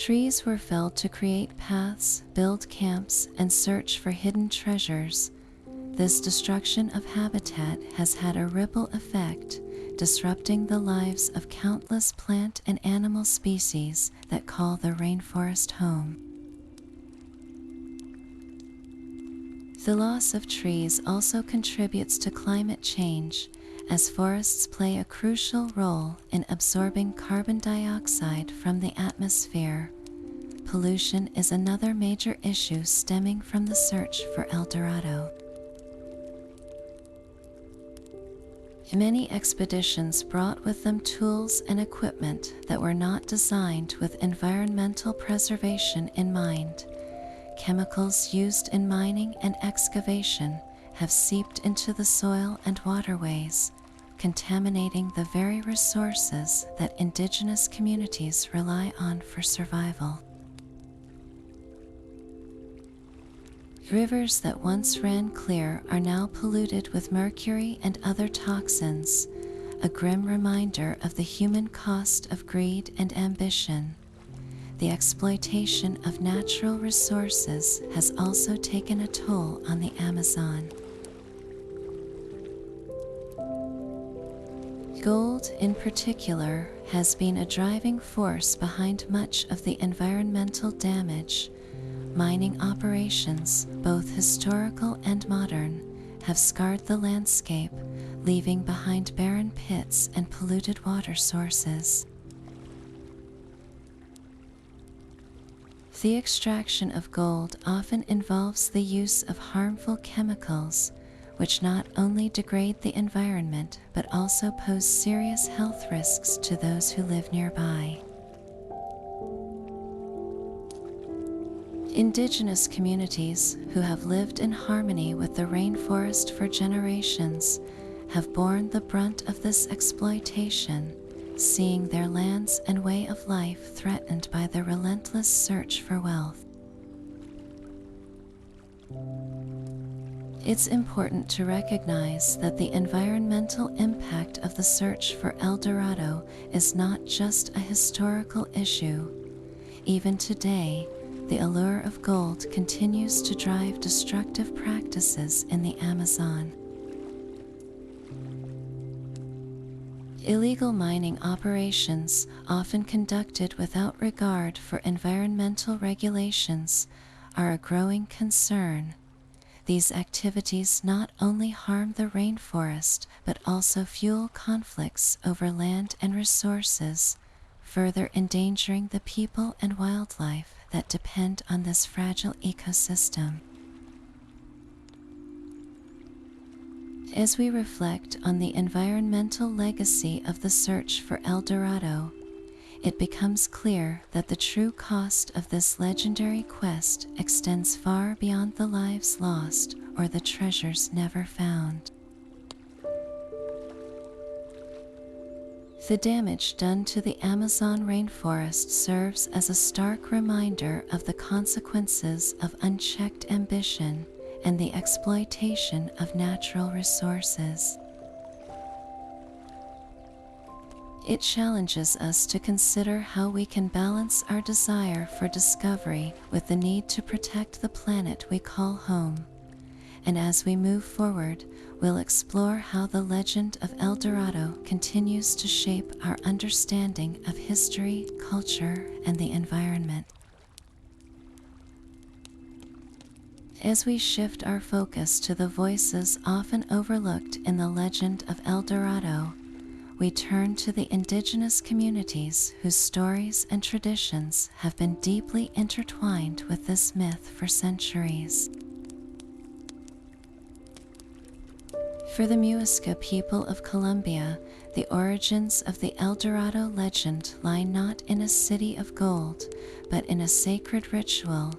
Trees were felled to create paths, build camps, and search for hidden treasures. This destruction of habitat has had a ripple effect, disrupting the lives of countless plant and animal species that call the rainforest home. The loss of trees also contributes to climate change, as forests play a crucial role in absorbing carbon dioxide from the atmosphere. Pollution is another major issue stemming from the search for El Dorado. Many expeditions brought with them tools and equipment that were not designed with environmental preservation in mind. Chemicals used in mining and excavation have seeped into the soil and waterways, contaminating the very resources that indigenous communities rely on for survival. Rivers that once ran clear are now polluted with mercury and other toxins, a grim reminder of the human cost of greed and ambition. The exploitation of natural resources has also taken a toll on the Amazon. Gold, in particular, has been a driving force behind much of the environmental damage. Mining operations, both historical and modern, have scarred the landscape, leaving behind barren pits and polluted water sources. The extraction of gold often involves the use of harmful chemicals, which not only degrade the environment but also pose serious health risks to those who live nearby. Indigenous communities who have lived in harmony with the rainforest for generations have borne the brunt of this exploitation, seeing their lands and way of life threatened by the relentless search for wealth. It's important to recognize that the environmental impact of the search for El Dorado is not just a historical issue. Even today, the allure of gold continues to drive destructive practices in the Amazon. Illegal mining operations, often conducted without regard for environmental regulations, are a growing concern. These activities not only harm the rainforest, but also fuel conflicts over land and resources, further endangering the people and wildlife that depend on this fragile ecosystem. As we reflect on the environmental legacy of the search for El Dorado, it becomes clear that the true cost of this legendary quest extends far beyond the lives lost or the treasures never found. The damage done to the Amazon rainforest serves as a stark reminder of the consequences of unchecked ambition and the exploitation of natural resources. It challenges us to consider how we can balance our desire for discovery with the need to protect the planet we call home. And as we move forward, we'll explore how the legend of El Dorado continues to shape our understanding of history, culture, and the environment. As we shift our focus to the voices often overlooked in the legend of El Dorado, we turn to the indigenous communities whose stories and traditions have been deeply intertwined with this myth for centuries. For the Muisca people of Colombia, the origins of the El Dorado legend lie not in a city of gold, but in a sacred ritual.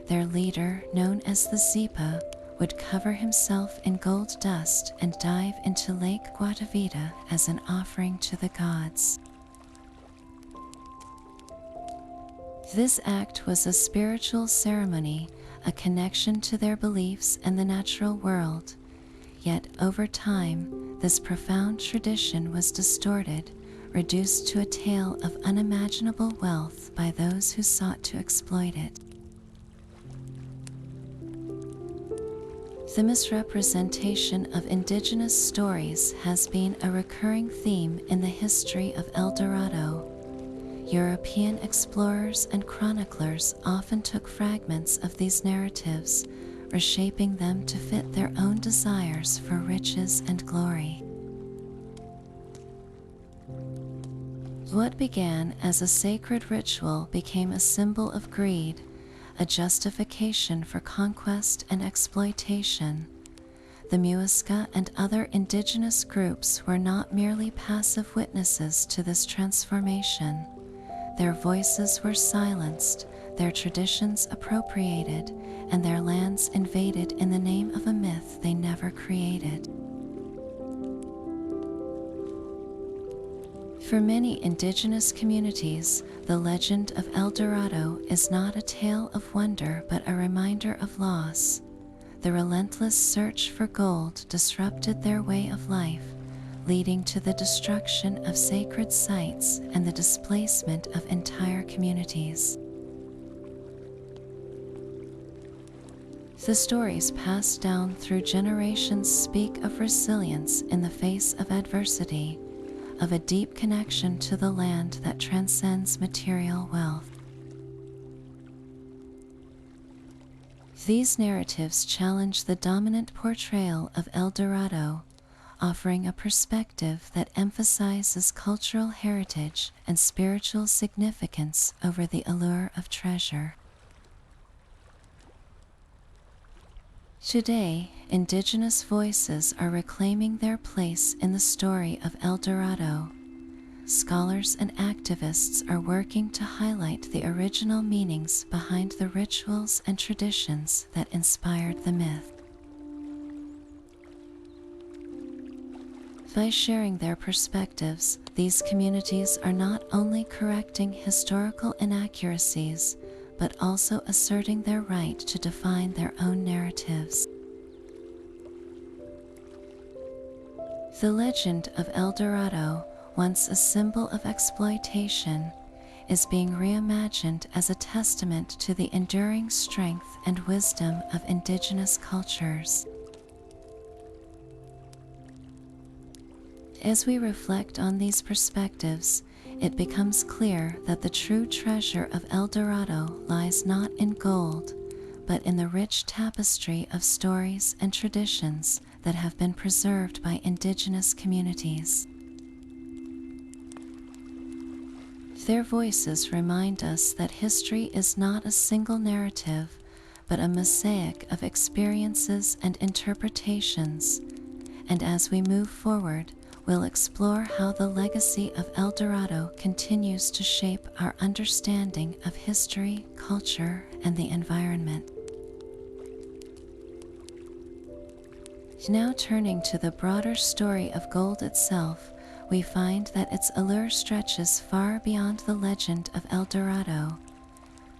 Their leader, known as the Zipa, would cover himself in gold dust and dive into Lake Guatavita as an offering to the gods. This act was a spiritual ceremony, a connection to their beliefs and the natural world. Yet over time, this profound tradition was distorted, reduced to a tale of unimaginable wealth by those who sought to exploit it. The misrepresentation of indigenous stories has been a recurring theme in the history of El Dorado. European explorers and chroniclers often took fragments of these narratives, reshaping them to fit their own desires for riches and glory. What began as a sacred ritual became a symbol of greed, a justification for conquest and exploitation. The Muisca and other indigenous groups were not merely passive witnesses to this transformation. Their voices were silenced, their traditions appropriated, and their lands invaded in the name of a myth they never created. For many indigenous communities, the legend of El Dorado is not a tale of wonder but a reminder of loss. The relentless search for gold disrupted their way of life, leading to the destruction of sacred sites and the displacement of entire communities. The stories passed down through generations speak of resilience in the face of adversity, of a deep connection to the land that transcends material wealth. These narratives challenge the dominant portrayal of El Dorado, offering a perspective that emphasizes cultural heritage and spiritual significance over the allure of treasure. Today, indigenous voices are reclaiming their place in the story of El Dorado. Scholars and activists are working to highlight the original meanings behind the rituals and traditions that inspired the myth. By sharing their perspectives, these communities are not only correcting historical inaccuracies, but also asserting their right to define their own narratives. The legend of El Dorado, once a symbol of exploitation, is being reimagined as a testament to the enduring strength and wisdom of indigenous cultures. As we reflect on these perspectives, it becomes clear that the true treasure of El Dorado lies not in gold, but in the rich tapestry of stories and traditions that have been preserved by indigenous communities. Their voices remind us that history is not a single narrative, but a mosaic of experiences and interpretations. And as we move forward, we'll explore how the legacy of El Dorado continues to shape our understanding of history, culture, and the environment. Now turning to the broader story of gold itself, we find that its allure stretches far beyond the legend of El Dorado.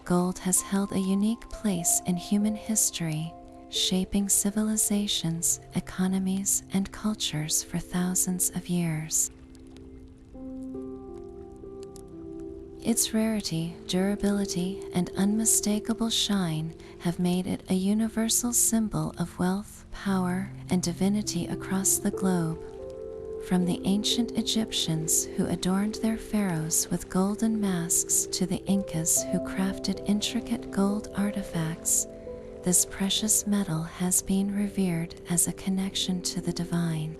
Gold has held a unique place in human history, shaping civilizations, economies, and cultures for thousands of years. Its rarity, durability, and unmistakable shine have made it a universal symbol of wealth, power, and divinity across the globe. From the ancient Egyptians who adorned their pharaohs with golden masks to the Incas who crafted intricate gold artifacts, this precious metal has been revered as a connection to the divine.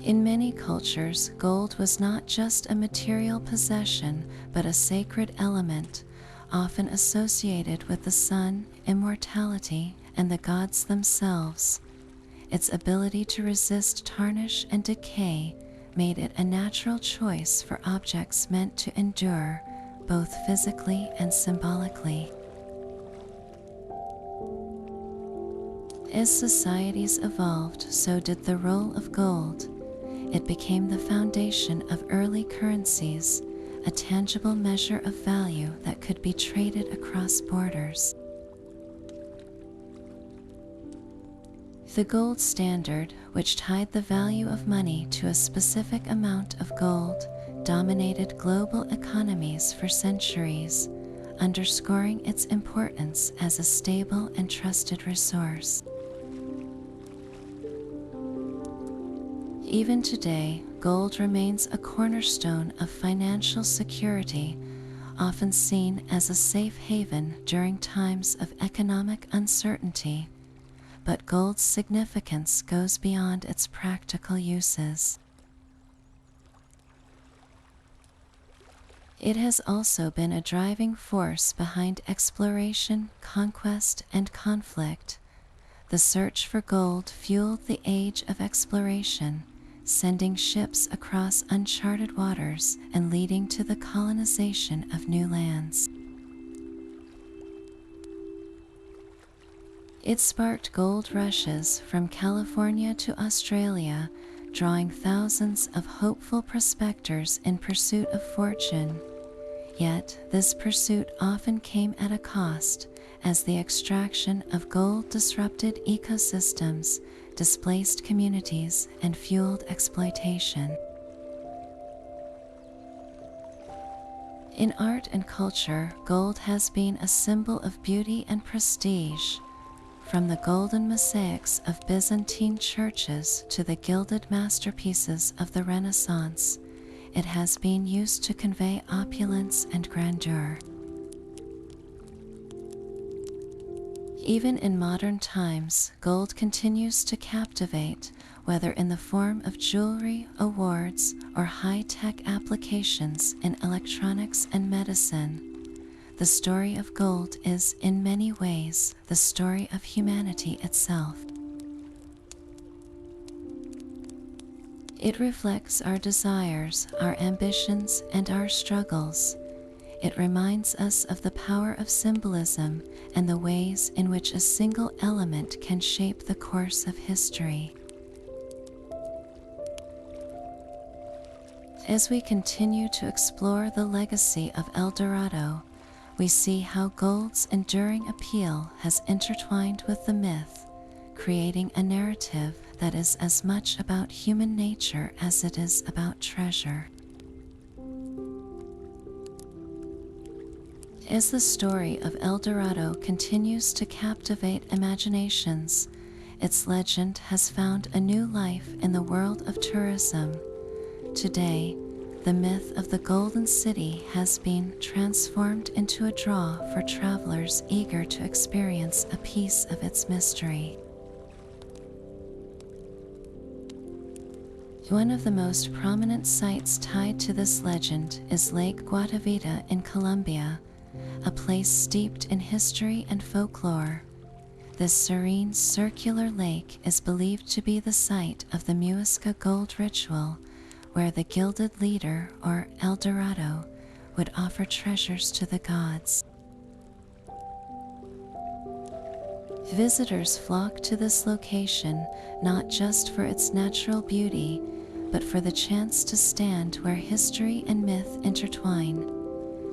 In many cultures, gold was not just a material possession, but a sacred element, often associated with the sun, immortality, and the gods themselves. Its ability to resist tarnish and decay made it a natural choice for objects meant to endure, both physically and symbolically. As societies evolved, so did the role of gold. It became the foundation of early currencies, a tangible measure of value that could be traded across borders. The gold standard, which tied the value of money to a specific amount of gold, dominated global economies for centuries, underscoring its importance as a stable and trusted resource. Even today, gold remains a cornerstone of financial security, often seen as a safe haven during times of economic uncertainty. But gold's significance goes beyond its practical uses. It has also been a driving force behind exploration, conquest, and conflict. The search for gold fueled the age of exploration, sending ships across uncharted waters and leading to the colonization of new lands. It sparked gold rushes from California to Australia, drawing thousands of hopeful prospectors in pursuit of fortune. Yet, this pursuit often came at a cost, as the extraction of gold disrupted ecosystems, displaced communities, and fueled exploitation. In art and culture, gold has been a symbol of beauty and prestige. From the golden mosaics of Byzantine churches to the gilded masterpieces of the Renaissance, it has been used to convey opulence and grandeur. Even in modern times, gold continues to captivate, whether in the form of jewelry, awards, or high-tech applications in electronics and medicine. The story of gold is, in many ways, the story of humanity itself. It reflects our desires, our ambitions, and our struggles. It reminds us of the power of symbolism and the ways in which a single element can shape the course of history. As we continue to explore the legacy of El Dorado, we see how gold's enduring appeal has intertwined with the myth, creating a narrative that is as much about human nature as it is about treasure. As the story of El Dorado continues to captivate imaginations, its legend has found a new life in the world of tourism. Today, the myth of the Golden City has been transformed into a draw for travelers eager to experience a piece of its mystery. One of the most prominent sites tied to this legend is Lake Guatavita in Colombia, a place steeped in history and folklore. This serene circular lake is believed to be the site of the Muisca gold ritual, where the gilded leader, or El Dorado, would offer treasures to the gods. Visitors flock to this location not just for its natural beauty, but for the chance to stand where history and myth intertwine.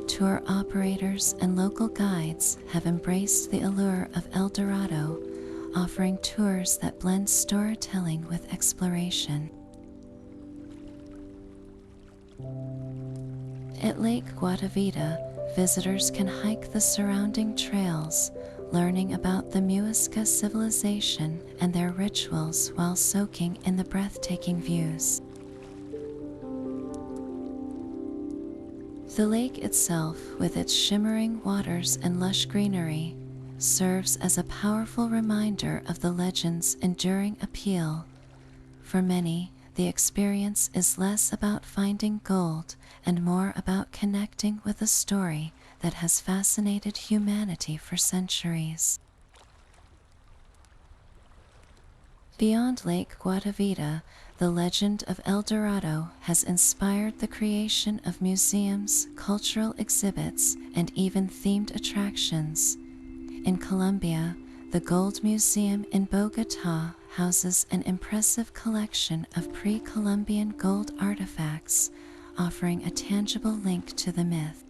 Tour operators and local guides have embraced the allure of El Dorado, offering tours that blend storytelling with exploration. At Lake Guatavita, visitors can hike the surrounding trails, learning about the Muisca civilization and their rituals while soaking in the breathtaking views. The lake itself, with its shimmering waters and lush greenery, serves as a powerful reminder of the legend's enduring appeal. For many, the experience is less about finding gold and more about connecting with a story that has fascinated humanity for centuries. Beyond Lake Guatavita, the legend of El Dorado has inspired the creation of museums, cultural exhibits, and even themed attractions. In Colombia, the Gold Museum in Bogotá houses an impressive collection of pre-Columbian gold artifacts, offering a tangible link to the myth.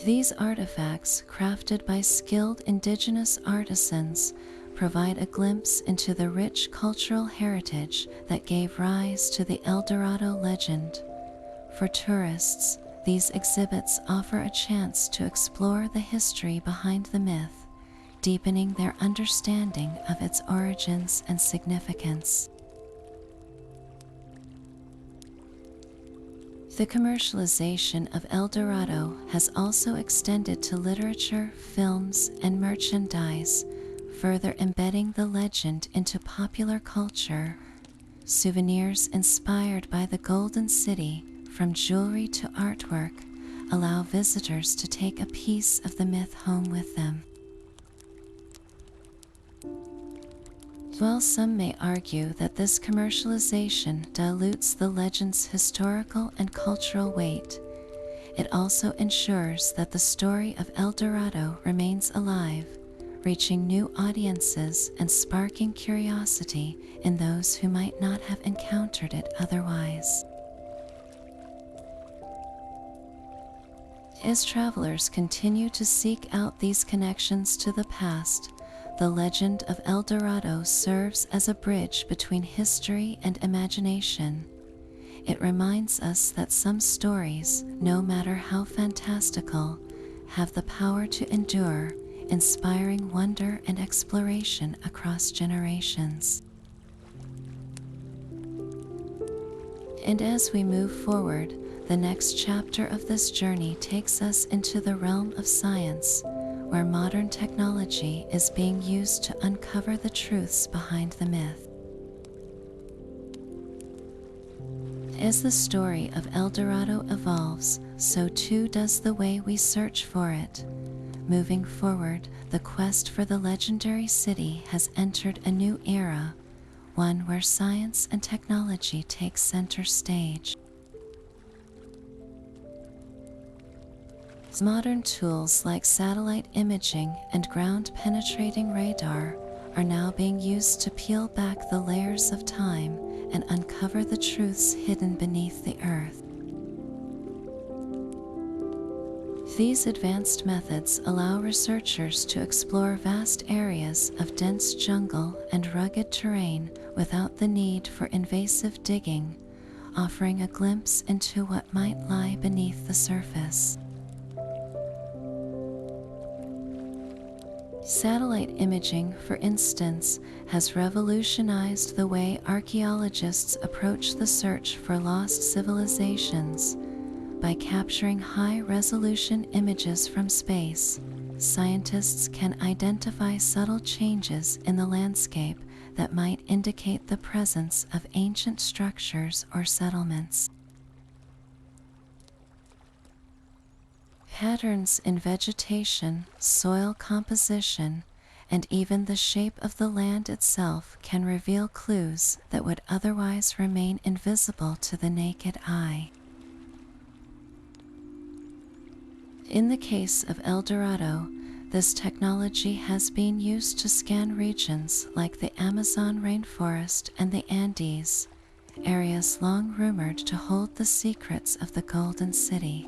These artifacts, crafted by skilled indigenous artisans, provide a glimpse into the rich cultural heritage that gave rise to the El Dorado legend. For tourists, these exhibits offer a chance to explore the history behind the myth, deepening their understanding of its origins and significance. The commercialization of El Dorado has also extended to literature, films, and merchandise, further embedding the legend into popular culture. Souvenirs inspired by the Golden City, from jewelry to artwork, allow visitors to take a piece of the myth home with them. While some may argue that this commercialization dilutes the legend's historical and cultural weight, it also ensures that the story of El Dorado remains alive, reaching new audiences and sparking curiosity in those who might not have encountered it otherwise. As travelers continue to seek out these connections to the past, the legend of El Dorado serves as a bridge between history and imagination. It reminds us that some stories, no matter how fantastical, have the power to endure, inspiring wonder and exploration across generations. And as we move forward, the next chapter of this journey takes us into the realm of science, where modern technology is being used to uncover the truths behind the myth. As the story of El Dorado evolves, so too does the way we search for it. Moving forward, the quest for the legendary city has entered a new era, one where science and technology take center stage. Modern tools like satellite imaging and ground-penetrating radar are now being used to peel back the layers of time and uncover the truths hidden beneath the earth. These advanced methods allow researchers to explore vast areas of dense jungle and rugged terrain without the need for invasive digging, offering a glimpse into what might lie beneath the surface. Satellite imaging, for instance, has revolutionized the way archaeologists approach the search for lost civilizations. By capturing high-resolution images from space, scientists can identify subtle changes in the landscape that might indicate the presence of ancient structures or settlements. Patterns in vegetation, soil composition, and even the shape of the land itself can reveal clues that would otherwise remain invisible to the naked eye. In the case of El Dorado, this technology has been used to scan regions like the Amazon rainforest and the Andes, areas long rumored to hold the secrets of the Golden City.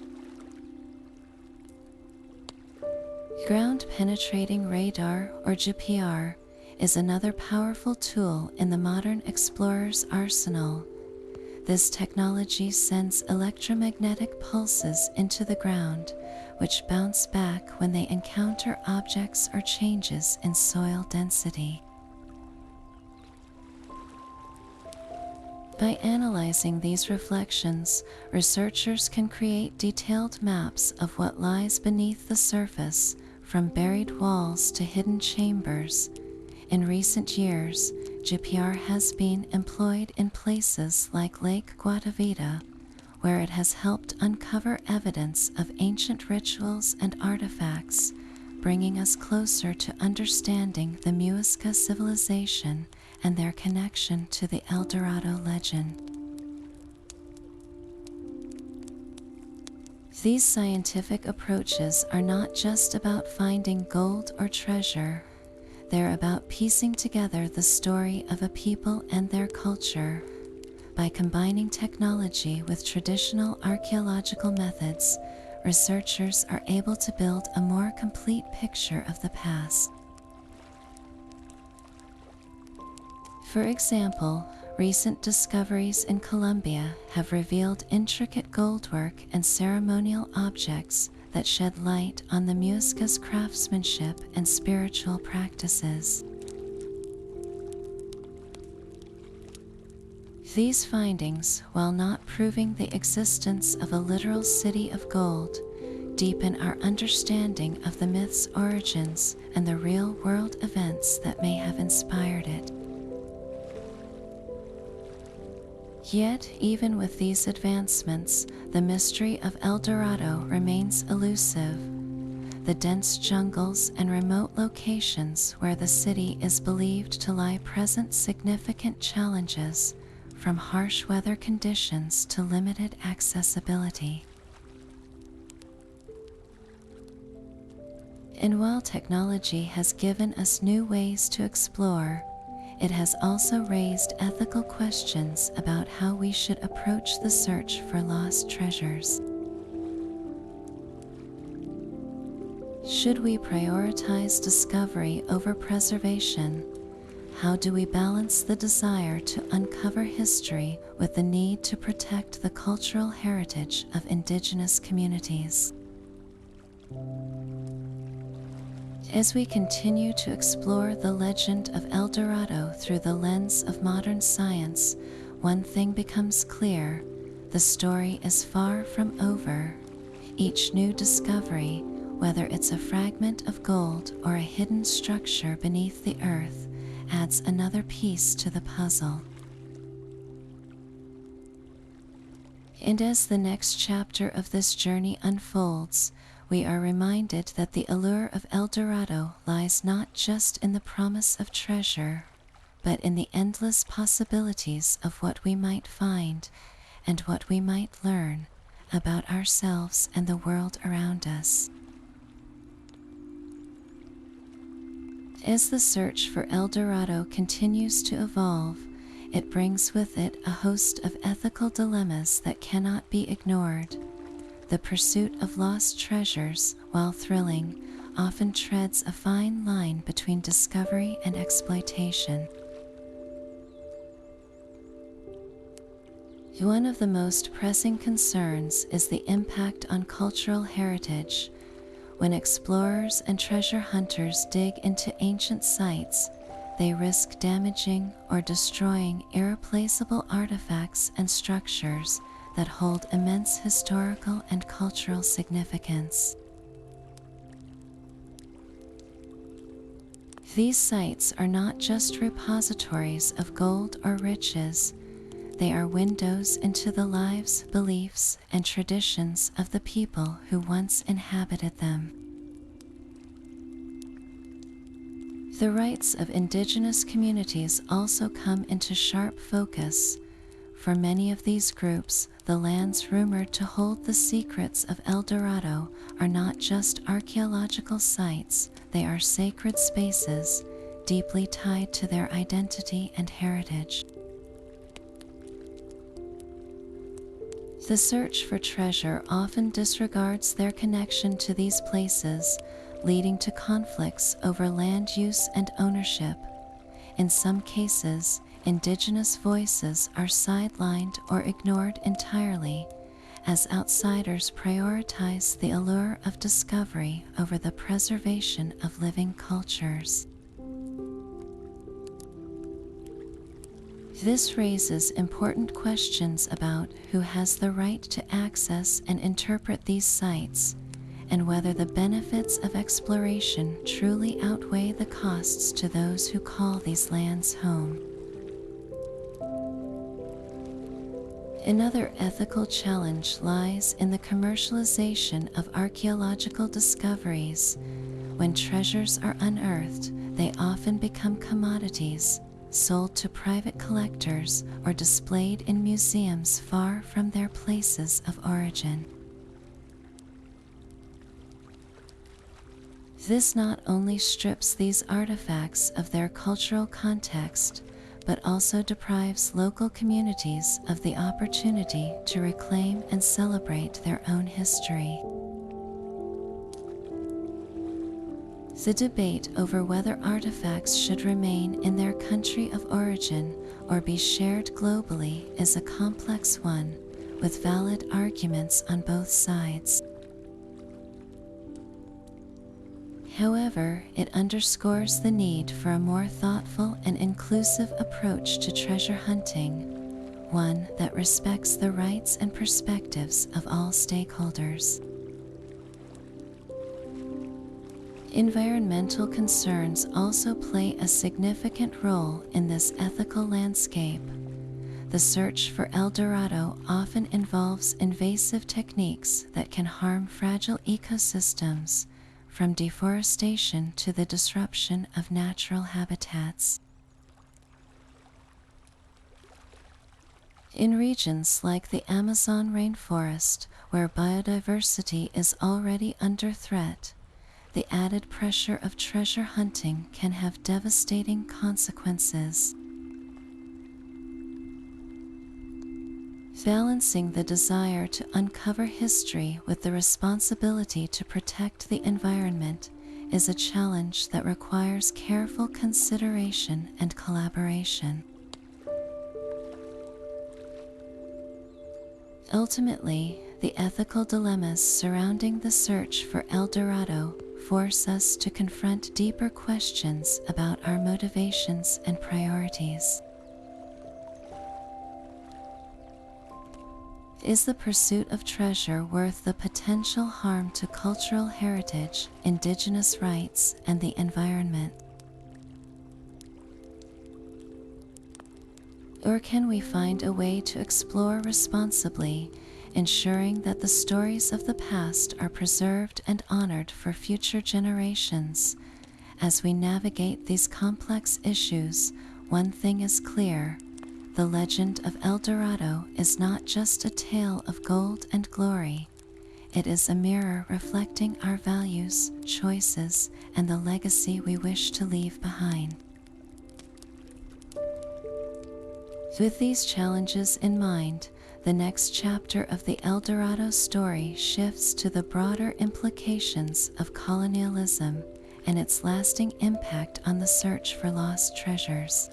Ground-penetrating radar, or GPR, is another powerful tool in the modern explorer's arsenal. This technology sends electromagnetic pulses into the ground, which bounce back when they encounter objects or changes in soil density. By analyzing these reflections, researchers can create detailed maps of what lies beneath the surface, from buried walls to hidden chambers. In recent years, GPR has been employed in places like Lake Guatavita, where it has helped uncover evidence of ancient rituals and artifacts, bringing us closer to understanding the Muisca civilization and their connection to the El Dorado legend. These scientific approaches are not just about finding gold or treasure. They're about piecing together the story of a people and their culture. By combining technology with traditional archaeological methods, researchers are able to build a more complete picture of the past. For example, recent discoveries in Colombia have revealed intricate goldwork and ceremonial objects that shed light on the Muisca's craftsmanship and spiritual practices. These findings, while not proving the existence of a literal city of gold, deepen our understanding of the myth's origins and the real-world events that may have inspired it. Yet, even with these advancements, the mystery of El Dorado remains elusive. The dense jungles and remote locations where the city is believed to lie present significant challenges, from harsh weather conditions to limited accessibility. And while technology has given us new ways to explore, it has also raised ethical questions about how we should approach the search for lost treasures. Should we prioritize discovery over preservation? How do we balance the desire to uncover history with the need to protect the cultural heritage of indigenous communities? As we continue to explore the legend of El Dorado through the lens of modern science, one thing becomes clear: the story is far from over. Each new discovery, whether it's a fragment of gold or a hidden structure beneath the earth, adds another piece to the puzzle. And as the next chapter of this journey unfolds, we are reminded that the allure of El Dorado lies not just in the promise of treasure, but in the endless possibilities of what we might find and what we might learn about ourselves and the world around us. As the search for El Dorado continues to evolve, it brings with it a host of ethical dilemmas that cannot be ignored. The pursuit of lost treasures, while thrilling, often treads a fine line between discovery and exploitation. One of the most pressing concerns is the impact on cultural heritage. When explorers and treasure hunters dig into ancient sites, they risk damaging or destroying irreplaceable artifacts and structures that hold immense historical and cultural significance. These sites are not just repositories of gold or riches. They are windows into the lives, beliefs, and traditions of the people who once inhabited them. The rights of indigenous communities also come into sharp focus. For many of these groups, the lands rumored to hold the secrets of El Dorado are not just archaeological sites, they are sacred spaces, deeply tied to their identity and heritage. The search for treasure often disregards their connection to these places, leading to conflicts over land use and ownership. In some cases, indigenous voices are sidelined or ignored entirely, as outsiders prioritize the allure of discovery over the preservation of living cultures. This raises important questions about who has the right to access and interpret these sites, and whether the benefits of exploration truly outweigh the costs to those who call these lands home. Another ethical challenge lies in the commercialization of archaeological discoveries. When treasures are unearthed, they often become commodities, sold to private collectors or displayed in museums far from their places of origin. This not only strips these artifacts of their cultural context, but also deprives local communities of the opportunity to reclaim and celebrate their own history. The debate over whether artifacts should remain in their country of origin or be shared globally is a complex one, with valid arguments on both sides. However, it underscores the need for a more thoughtful and inclusive approach to treasure hunting, one that respects the rights and perspectives of all stakeholders. Environmental concerns also play a significant role in this ethical landscape. The search for El Dorado often involves invasive techniques that can harm fragile ecosystems, from deforestation to the disruption of natural habitats. In regions like the Amazon rainforest, where biodiversity is already under threat, the added pressure of treasure hunting can have devastating consequences. Balancing the desire to uncover history with the responsibility to protect the environment is a challenge that requires careful consideration and collaboration. Ultimately, the ethical dilemmas surrounding the search for El Dorado force us to confront deeper questions about our motivations and priorities. Is the pursuit of treasure worth the potential harm to cultural heritage, indigenous rights, and the environment? Or can we find a way to explore responsibly, ensuring that the stories of the past are preserved and honored for future generations? As we navigate these complex issues, one thing is clear: the legend of El Dorado is not just a tale of gold and glory. It is a mirror reflecting our values, choices, and the legacy we wish to leave behind. With these challenges in mind, the next chapter of the El Dorado story shifts to the broader implications of colonialism and its lasting impact on the search for lost treasures.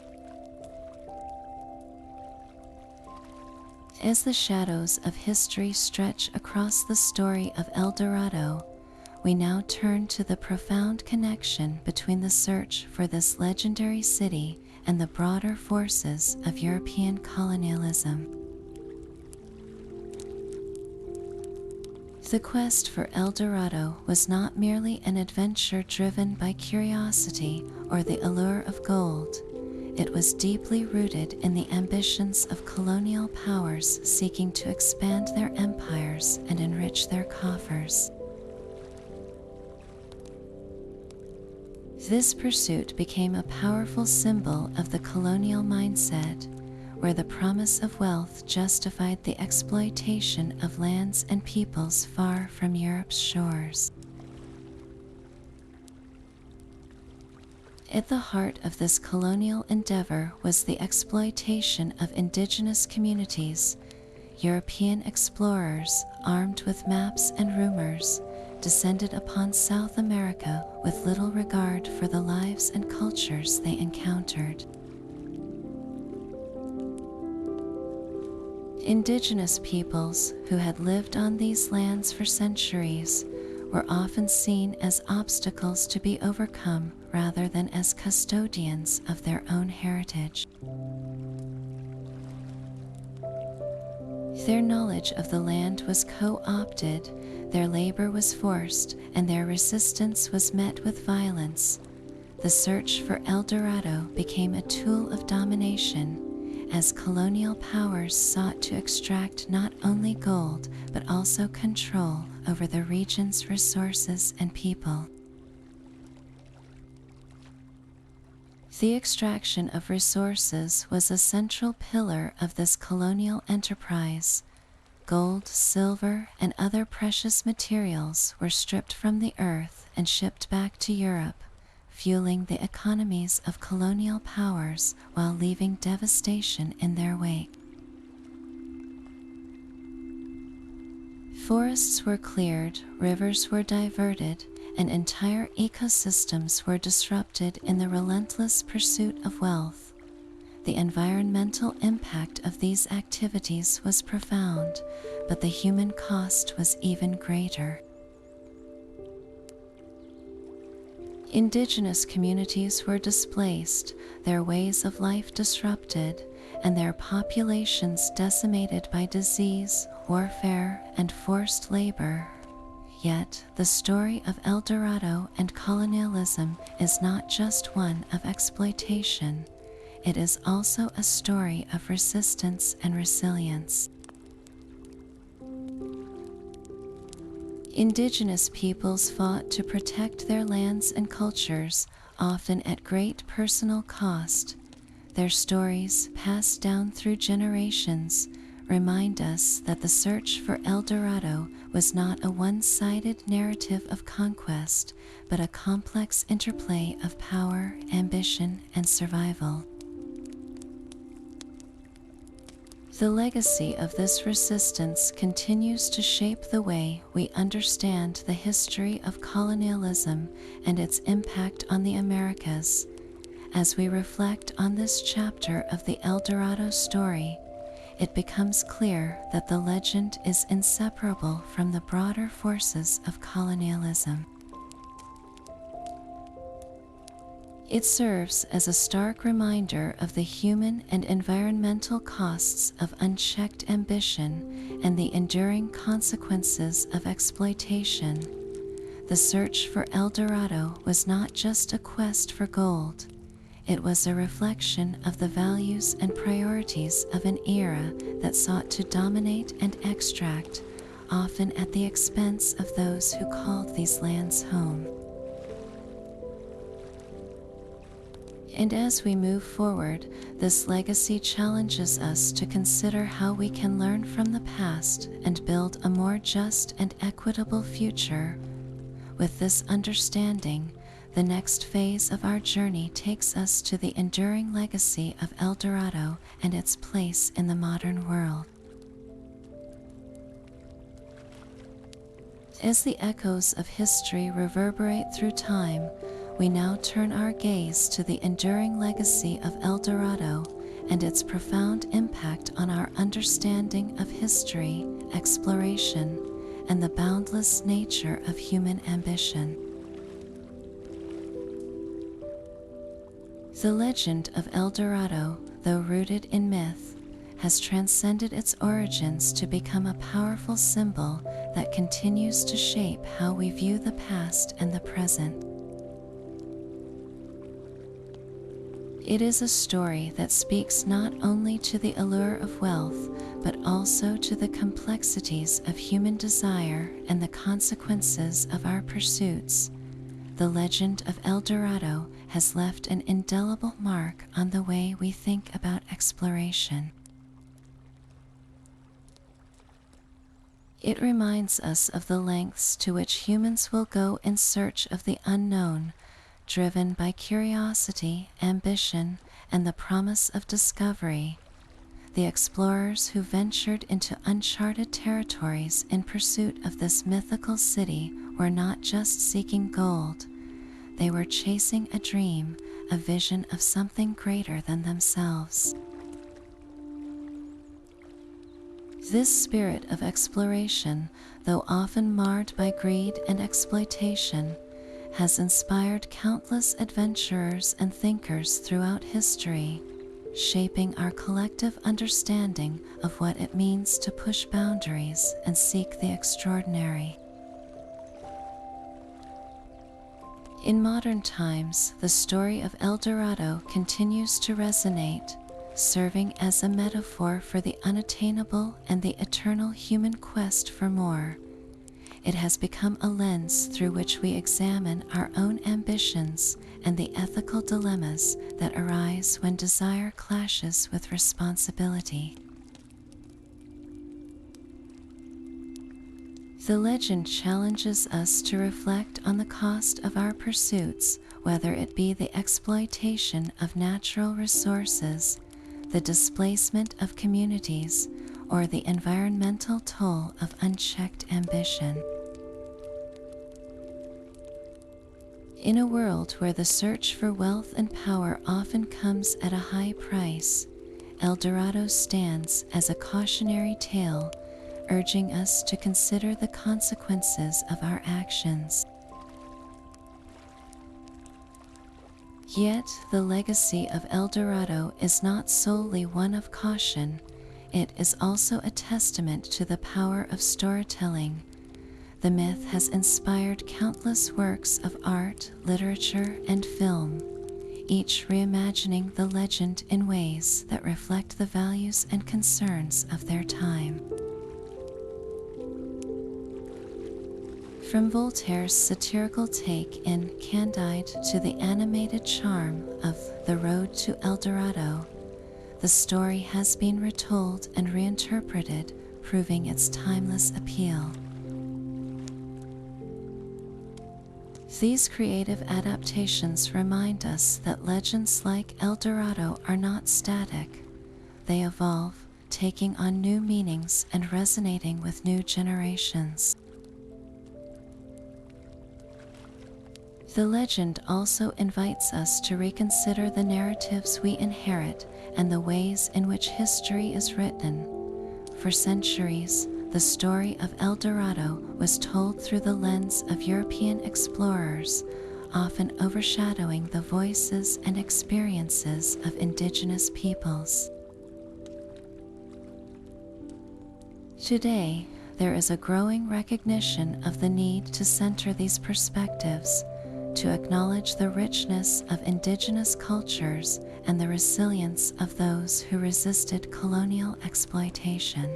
As the shadows of history stretch across the story of El Dorado, we now turn to the profound connection between the search for this legendary city and the broader forces of European colonialism. The quest for El Dorado was not merely an adventure driven by curiosity or the allure of gold. It was deeply rooted in the ambitions of colonial powers seeking to expand their empires and enrich their coffers. This pursuit became a powerful symbol of the colonial mindset, where the promise of wealth justified the exploitation of lands and peoples far from Europe's shores. At the heart of this colonial endeavor was the exploitation of indigenous communities. European explorers, armed with maps and rumors, descended upon South America with little regard for the lives and cultures they encountered. Indigenous peoples who had lived on these lands for centuries were often seen as obstacles to be overcome rather than as custodians of their own heritage. Their knowledge of the land was co-opted, their labor was forced, and their resistance was met with violence. The search for El Dorado became a tool of domination as colonial powers sought to extract not only gold but also control over the region's resources and people. The extraction of resources was a central pillar of this colonial enterprise. Gold, silver, and other precious materials were stripped from the earth and shipped back to Europe, fueling the economies of colonial powers while leaving devastation in their wake. Forests were cleared, rivers were diverted, and entire ecosystems were disrupted in the relentless pursuit of wealth. The environmental impact of these activities was profound, but the human cost was even greater. Indigenous communities were displaced, their ways of life disrupted, and their populations decimated by disease, warfare, and forced labor. Yet, the story of El Dorado and colonialism is not just one of exploitation. It is also a story of resistance and resilience. Indigenous peoples fought to protect their lands and cultures, often at great personal cost. Their stories, passed down through generations, remind us that the search for El Dorado was not a one-sided narrative of conquest, but a complex interplay of power, ambition, and survival. The legacy of this resistance continues to shape the way we understand the history of colonialism and its impact on the Americas. As we reflect on this chapter of the El Dorado story, it becomes clear that the legend is inseparable from the broader forces of colonialism. It serves as a stark reminder of the human and environmental costs of unchecked ambition and the enduring consequences of exploitation. The search for El Dorado was not just a quest for gold. It was a reflection of the values and priorities of an era that sought to dominate and extract, often at the expense of those who called these lands home. And as we move forward, this legacy challenges us to consider how we can learn from the past and build a more just and equitable future. With this understanding, the next phase of our journey takes us to the enduring legacy of El Dorado and its place in the modern world. As the echoes of history reverberate through time, we now turn our gaze to the enduring legacy of El Dorado and its profound impact on our understanding of history, exploration, and the boundless nature of human ambition. The legend of El Dorado, though rooted in myth, has transcended its origins to become a powerful symbol that continues to shape how we view the past and the present. It is a story that speaks not only to the allure of wealth, but also to the complexities of human desire and the consequences of our pursuits. The legend of El Dorado has left an indelible mark on the way we think about exploration. It reminds us of the lengths to which humans will go in search of the unknown, driven by curiosity, ambition, and the promise of discovery. the explorers who ventured into uncharted territories in pursuit of this mythical city were not just seeking gold, they were chasing a dream, a vision of something greater than themselves. This spirit of exploration, though often marred by greed and exploitation, has inspired countless adventurers and thinkers throughout history, shaping our collective understanding of what it means to push boundaries and seek the extraordinary. In modern times, the story of El Dorado continues to resonate, serving as a metaphor for the unattainable and the eternal human quest for more. It has become a lens through which we examine our own ambitions and the ethical dilemmas that arise when desire clashes with responsibility. The legend challenges us to reflect on the cost of our pursuits, whether it be the exploitation of natural resources, the displacement of communities, or the environmental toll of unchecked ambition. In a world where the search for wealth and power often comes at a high price, El Dorado stands as a cautionary tale, urging us to consider the consequences of our actions. Yet, the legacy of El Dorado is not solely one of caution, it is also a testament to the power of storytelling. The myth has inspired countless works of art, literature, and film, each reimagining the legend in ways that reflect the values and concerns of their time. From Voltaire's satirical take in Candide to the animated charm of The Road to El Dorado, the story has been retold and reinterpreted, proving its timeless appeal. These creative adaptations remind us that legends like El Dorado are not static. They evolve, taking on new meanings and resonating with new generations. The legend also invites us to reconsider the narratives we inherit and the ways in which history is written. For centuries, the story of El Dorado was told through the lens of European explorers, often overshadowing the voices and experiences of indigenous peoples. Today, there is a growing recognition of the need to center these perspectives, to acknowledge the richness of indigenous cultures and the resilience of those who resisted colonial exploitation.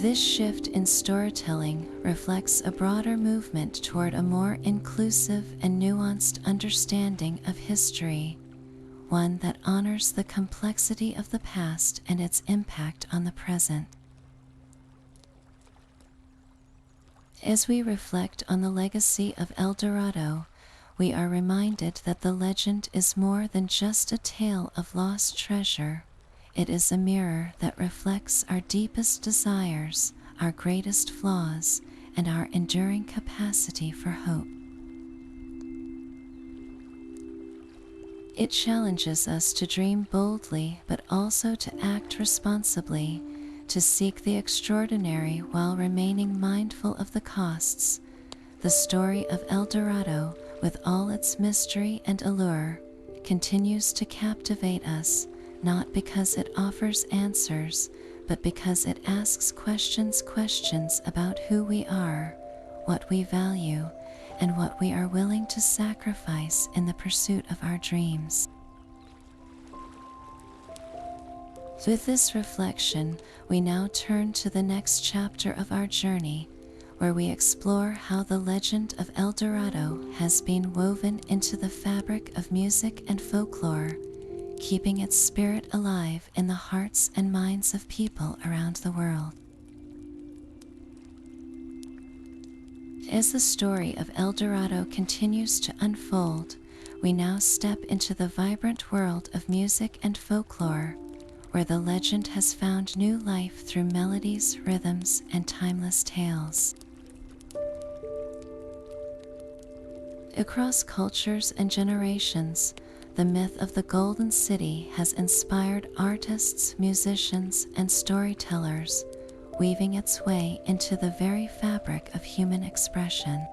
This shift in storytelling reflects a broader movement toward a more inclusive and nuanced understanding of history, one that honors the complexity of the past and its impact on the present. As we reflect on the legacy of El Dorado, we are reminded that the legend is more than just a tale of lost treasure. It is a mirror that reflects our deepest desires, our greatest flaws, and our enduring capacity for hope. It challenges us to dream boldly, but also to act responsibly, to seek the extraordinary while remaining mindful of the costs. The story of El Dorado, with all its mystery and allure, continues to captivate us, not because it offers answers, but because it asks questions about who we are, what we value, and what we are willing to sacrifice in the pursuit of our dreams. With this reflection, we now turn to the next chapter of our journey, where we explore how the legend of El Dorado has been woven into the fabric of music and folklore, keeping its spirit alive in the hearts and minds of people around the world. As the story of El Dorado continues to unfold, we now step into the vibrant world of music and folklore, where the legend has found new life through melodies, rhythms, and timeless tales. Across cultures and generations, the myth of the Golden City has inspired artists, musicians, and storytellers, weaving its way into the very fabric of human expression.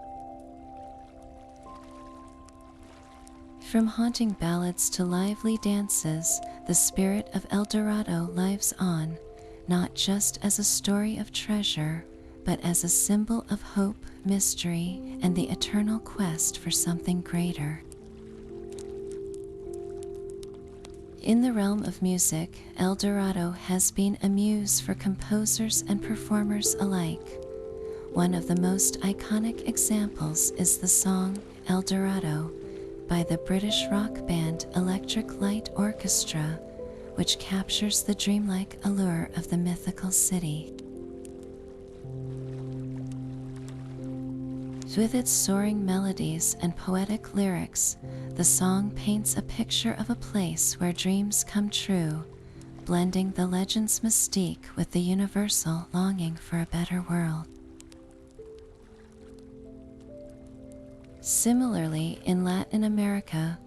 From haunting ballads to lively dances, the spirit of El Dorado lives on, not just as a story of treasure, but as a symbol of hope, mystery, and the eternal quest for something greater. In the realm of music, El Dorado has been a muse for composers and performers alike. One of the most iconic examples is the song El Dorado by the British rock band Electric Light Orchestra, which captures the dreamlike allure of the mythical city. With its soaring melodies and poetic lyrics, the song paints a picture of a place where dreams come true, blending the legend's mystique with the universal longing for a better world. Similarly, in Latin America,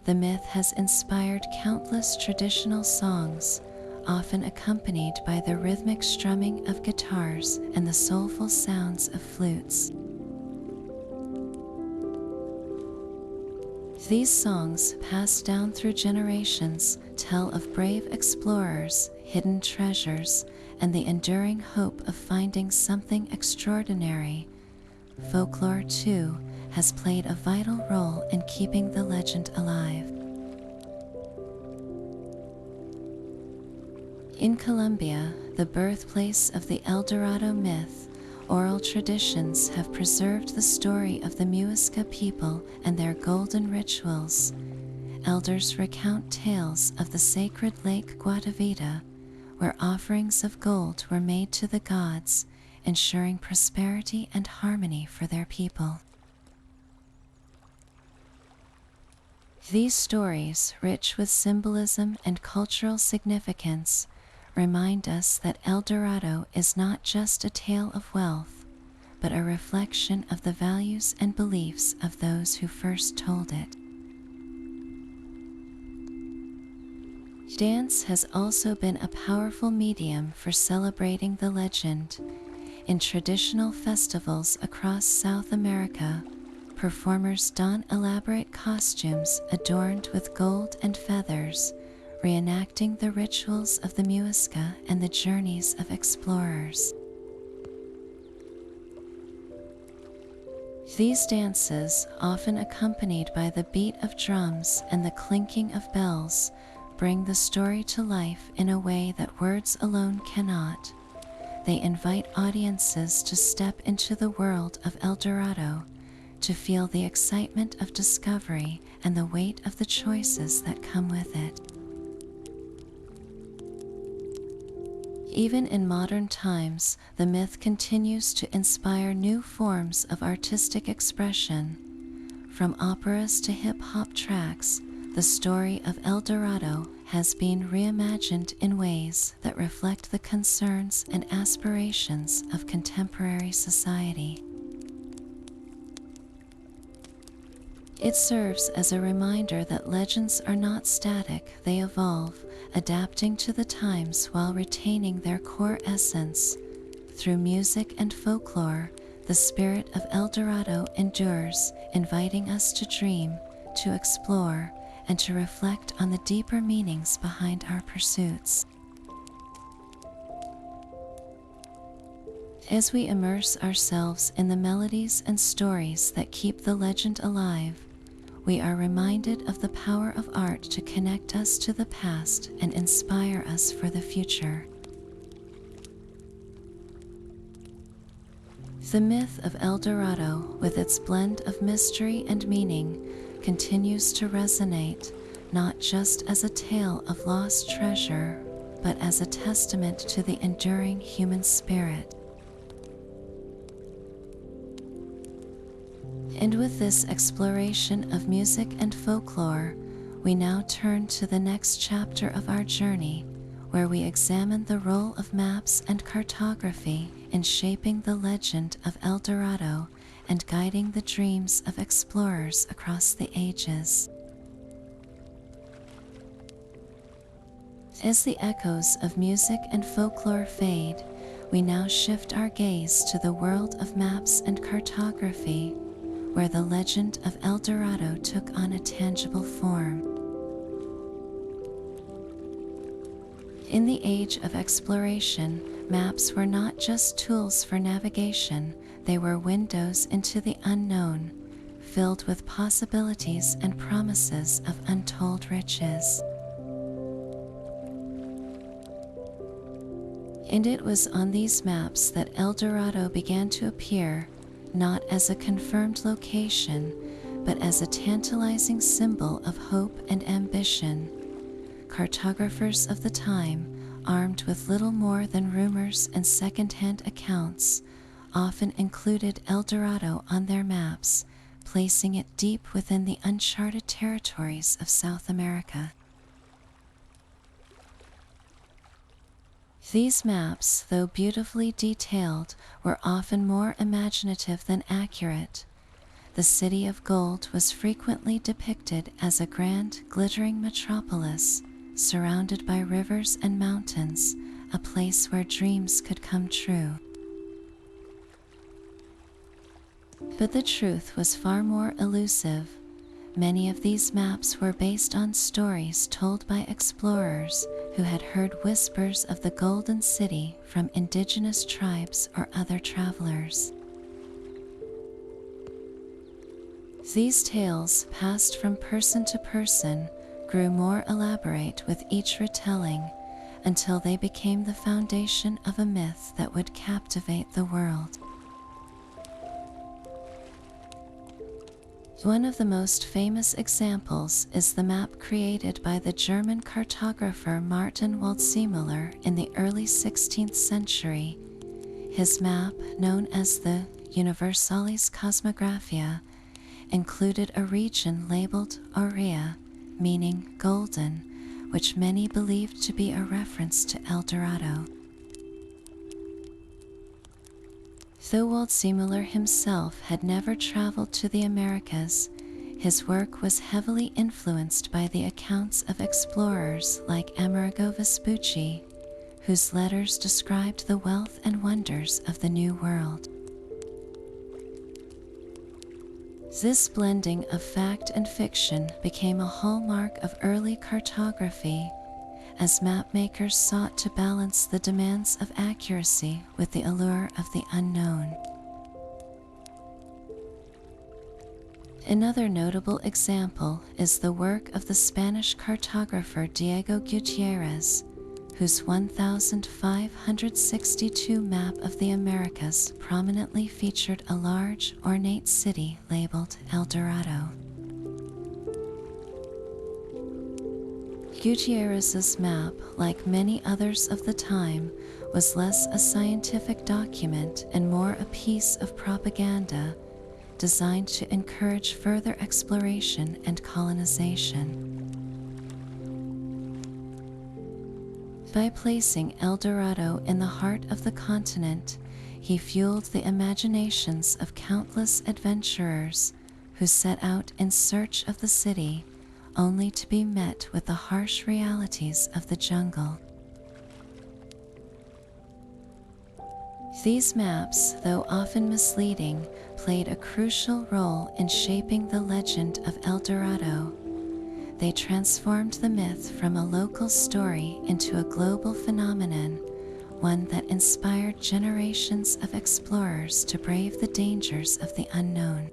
the myth has inspired countless traditional songs, often accompanied by the rhythmic strumming of guitars and the soulful sounds of flutes. These songs, passed down through generations, tell of brave explorers, hidden treasures, and the enduring hope of finding something extraordinary. Folklore, too, has played a vital role in keeping the legend alive. In Colombia, the birthplace of the El Dorado myth, oral traditions have preserved the story of the Muisca people and their golden rituals. Elders recount tales of the sacred lake Guatavita, where offerings of gold were made to the gods, ensuring prosperity and harmony for their people. These stories, rich with symbolism and cultural significance, remind us that El Dorado is not just a tale of wealth, but a reflection of the values and beliefs of those who first told it. Dance has also been a powerful medium for celebrating the legend. In traditional festivals across South America, performers don elaborate costumes adorned with gold and feathers, reenacting the rituals of the Muisca and the journeys of explorers. These dances, often accompanied by the beat of drums and the clinking of bells, bring the story to life in a way that words alone cannot. They invite audiences to step into the world of El Dorado, to feel the excitement of discovery and the weight of the choices that come with it. Even in modern times, the myth continues to inspire new forms of artistic expression. From operas to hip-hop tracks, the story of El Dorado has been reimagined in ways that reflect the concerns and aspirations of contemporary society. It serves as a reminder that legends are not static, they evolve, adapting to the times while retaining their core essence. Through music and folklore, the spirit of El Dorado endures, inviting us to dream, to explore, and to reflect on the deeper meanings behind our pursuits. As we immerse ourselves in the melodies and stories that keep the legend alive, we are reminded of the power of art to connect us to the past and inspire us for the future. The myth of El Dorado, with its blend of mystery and meaning, continues to resonate, not just as a tale of lost treasure, but as a testament to the enduring human spirit. And with this exploration of music and folklore, we now turn to the next chapter of our journey, where we examine the role of maps and cartography in shaping the legend of El Dorado and guiding the dreams of explorers across the ages. As the echoes of music and folklore fade, we now shift our gaze to the world of maps and cartography, where the legend of El Dorado took on a tangible form. In the age of exploration, maps were not just tools for navigation, they were windows into the unknown, filled with possibilities and promises of untold riches. And it was on these maps that El Dorado began to appear, not as a confirmed location, but as a tantalizing symbol of hope and ambition. Cartographers of the time, armed with little more than rumors and second-hand accounts, often included El Dorado on their maps, placing it deep within the uncharted territories of South America. These maps, though beautifully detailed, were often more imaginative than accurate. The city of gold was frequently depicted as a grand, glittering metropolis, surrounded by rivers and mountains, a place where dreams could come true. But the truth was far more elusive. Many of these maps were based on stories told by explorers who had heard whispers of the Golden City from indigenous tribes or other travelers. These tales, passed from person to person, grew more elaborate with each retelling, until they became the foundation of a myth that would captivate the world. One of the most famous examples is the map created by the German cartographer Martin Waldseemüller in the early 16th century. His map, known as the Universalis Cosmographia, included a region labeled Aurea, meaning golden, which many believed to be a reference to El Dorado. Though Waldseemüller himself had never traveled to the Americas, his work was heavily influenced by the accounts of explorers like Amerigo Vespucci, whose letters described the wealth and wonders of the New World. This blending of fact and fiction became a hallmark of early cartography, as mapmakers sought to balance the demands of accuracy with the allure of the unknown. Another notable example is the work of the Spanish cartographer Diego Gutierrez, whose 1562 map of the Americas prominently featured a large, ornate city labeled El Dorado. Gutierrez's map, like many others of the time, was less a scientific document and more a piece of propaganda designed to encourage further exploration and colonization. By placing El Dorado in the heart of the continent, he fueled the imaginations of countless adventurers who set out in search of the city, only to be met with the harsh realities of the jungle. These maps, though often misleading, played a crucial role in shaping the legend of El Dorado. They transformed the myth from a local story into a global phenomenon, one that inspired generations of explorers to brave the dangers of the unknown.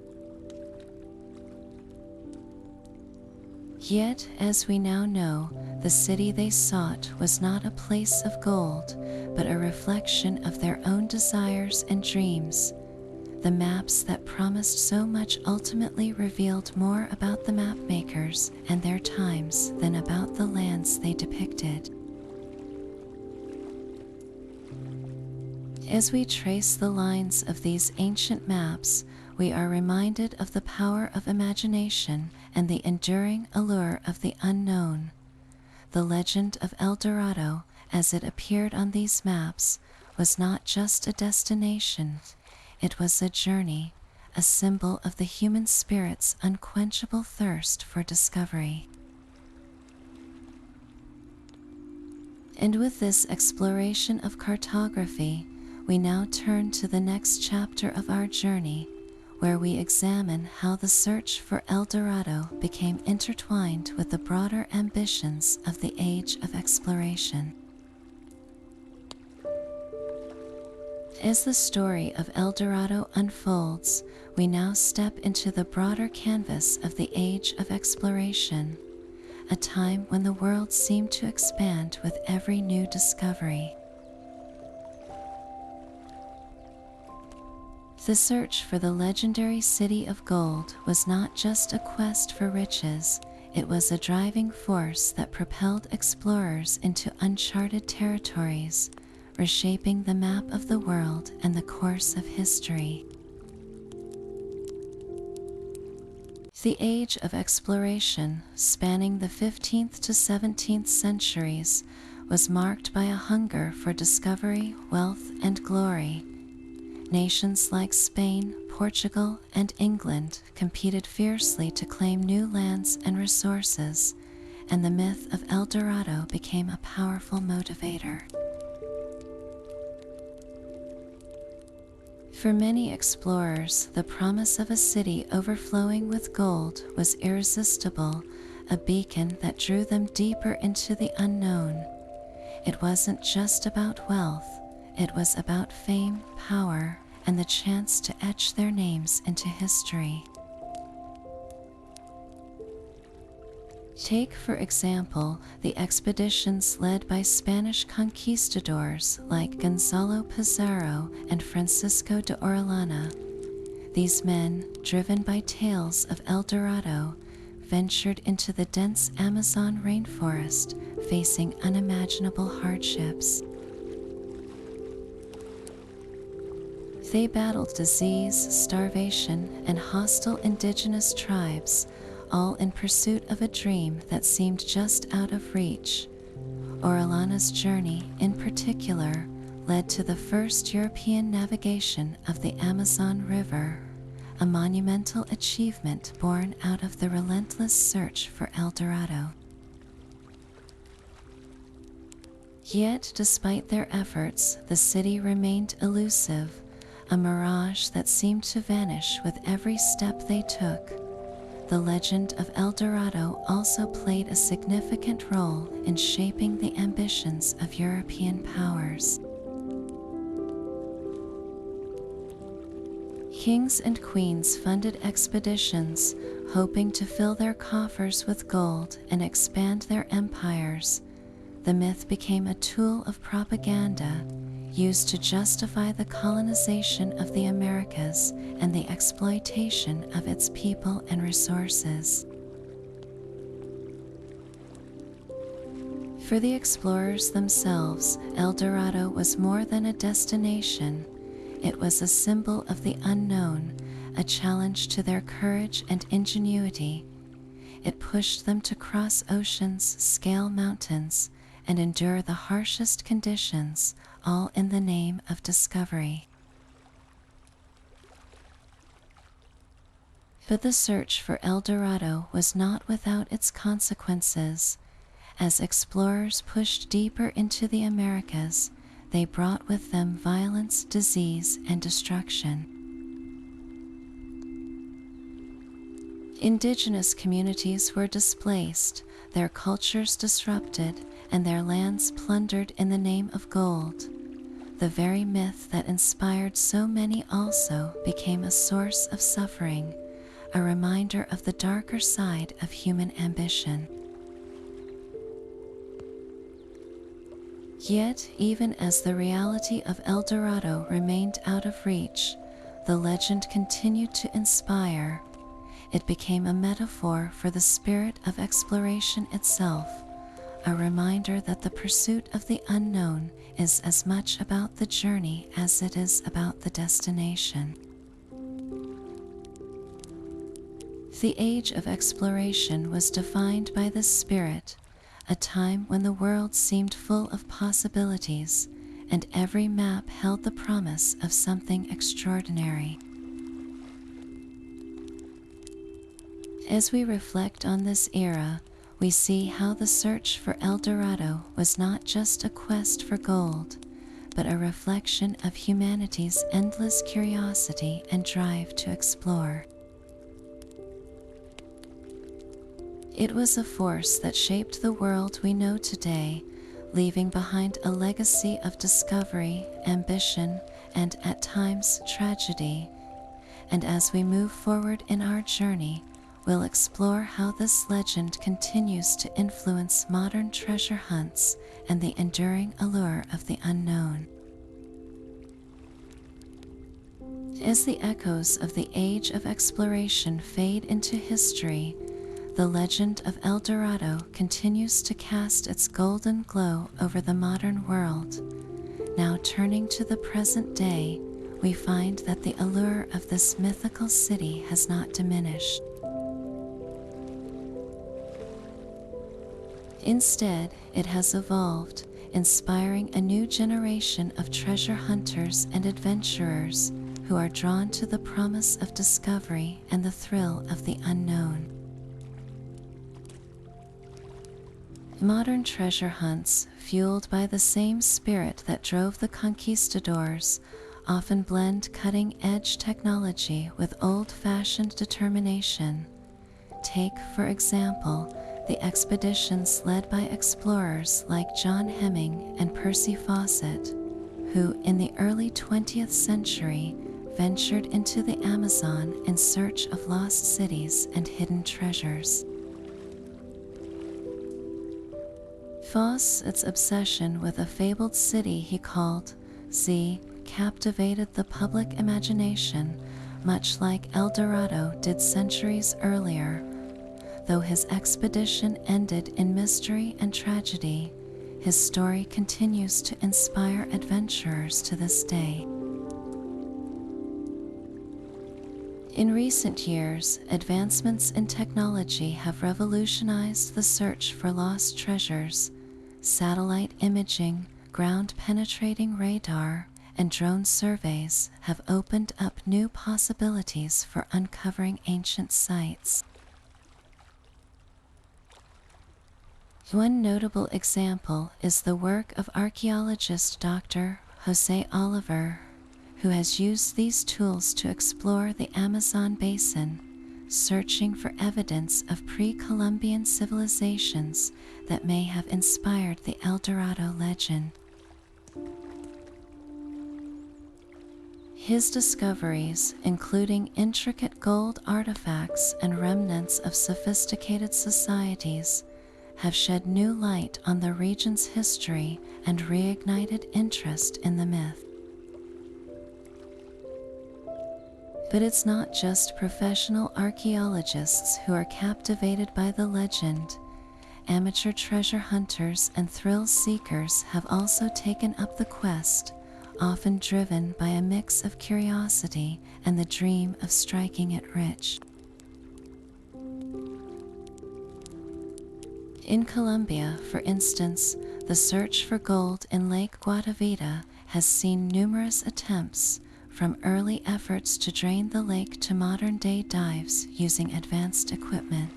Yet, as we now know, the city they sought was not a place of gold, but a reflection of their own desires and dreams. The maps that promised so much ultimately revealed more about the mapmakers and their times than about the lands they depicted. As we trace the lines of these ancient maps, we are reminded of the power of imagination and the enduring allure of the unknown. The legend of El Dorado, as it appeared on these maps, was not just a destination, it was a journey, a symbol of the human spirit's unquenchable thirst for discovery. And with this exploration of cartography, we now turn to the next chapter of our journey, where we examine how the search for El Dorado became intertwined with the broader ambitions of the age of exploration. As the story of El Dorado unfolds, we now step into the broader canvas of the age of exploration, a time when the world seemed to expand with every new discovery. The search for the legendary City of Gold was not just a quest for riches, it was a driving force that propelled explorers into uncharted territories, reshaping the map of the world and the course of history. The age of exploration, spanning the 15th to 17th centuries, was marked by a hunger for discovery, wealth, and glory. Nations like Spain, Portugal, and England competed fiercely to claim new lands and resources, and the myth of El Dorado became a powerful motivator. For many explorers, the promise of a city overflowing with gold was irresistible, a beacon that drew them deeper into the unknown. It wasn't just about wealth, it was about fame, power, and the chance to etch their names into history. Take, for example, the expeditions led by Spanish conquistadors like Gonzalo Pizarro and Francisco de Orellana. These men, driven by tales of El Dorado, ventured into the dense Amazon rainforest, facing unimaginable hardships. They battled disease, starvation, and hostile indigenous tribes, all in pursuit of a dream that seemed just out of reach. Orellana's journey, in particular, led to the first European navigation of the Amazon River, a monumental achievement born out of the relentless search for El Dorado. Yet, despite their efforts, the city remained elusive, a mirage that seemed to vanish with every step they took. The legend of El Dorado also played a significant role in shaping the ambitions of European powers. Kings and queens funded expeditions, hoping to fill their coffers with gold and expand their empires. The myth became a tool of propaganda, used to justify the colonization of the Americas and the exploitation of its people and resources. For the explorers themselves, El Dorado was more than a destination. It was a symbol of the unknown, a challenge to their courage and ingenuity. It pushed them to cross oceans, scale mountains, and endure the harshest conditions, all in the name of discovery. But the search for El Dorado was not without its consequences. As explorers pushed deeper into the Americas, they brought with them violence, disease, and destruction. Indigenous communities were displaced, their cultures disrupted, and their lands plundered in the name of gold. The very myth that inspired so many also became a source of suffering, a reminder of the darker side of human ambition. Yet, even as the reality of El Dorado remained out of reach, the legend continued to inspire. It became a metaphor for the spirit of exploration itself, a reminder that the pursuit of the unknown is as much about the journey as it is about the destination. The age of exploration was defined by this spirit, a time when the world seemed full of possibilities, and every map held the promise of something extraordinary. As we reflect on this era, we see how the search for El Dorado was not just a quest for gold, but a reflection of humanity's endless curiosity and drive to explore. It was a force that shaped the world we know today, leaving behind a legacy of discovery, ambition, and at times tragedy. And as we move forward in our journey, we'll explore how this legend continues to influence modern treasure hunts and the enduring allure of the unknown. As the echoes of the age of exploration fade into history, the legend of El Dorado continues to cast its golden glow over the modern world. Now turning to the present day, we find that the allure of this mythical city has not diminished. Instead, it has evolved, inspiring a new generation of treasure hunters and adventurers who are drawn to the promise of discovery and the thrill of the unknown. Modern treasure hunts, fueled by the same spirit that drove the conquistadors, often blend cutting-edge technology with old-fashioned determination. Take, for example, the expeditions led by explorers like John Hemming and Percy Fawcett, who, in the early 20th century, ventured into the Amazon in search of lost cities and hidden treasures. Fawcett's obsession with a fabled city he called Z captivated the public imagination, much like El Dorado did centuries earlier. Though his expedition ended in mystery and tragedy, his story continues to inspire adventurers to this day. In recent years, advancements in technology have revolutionized the search for lost treasures. Satellite imaging, ground-penetrating radar, and drone surveys have opened up new possibilities for uncovering ancient sites. One notable example is the work of archaeologist Dr. Jose Oliver, who has used these tools to explore the Amazon basin, searching for evidence of pre-Columbian civilizations that may have inspired the El Dorado legend. His discoveries, including intricate gold artifacts and remnants of sophisticated societies, have shed new light on the region's history and reignited interest in the myth. But it's not just professional archaeologists who are captivated by the legend. Amateur treasure hunters and thrill seekers have also taken up the quest, often driven by a mix of curiosity and the dream of striking it rich. In Colombia, for instance, the search for gold in Lake Guatavita has seen numerous attempts, from early efforts to drain the lake to modern-day dives using advanced equipment.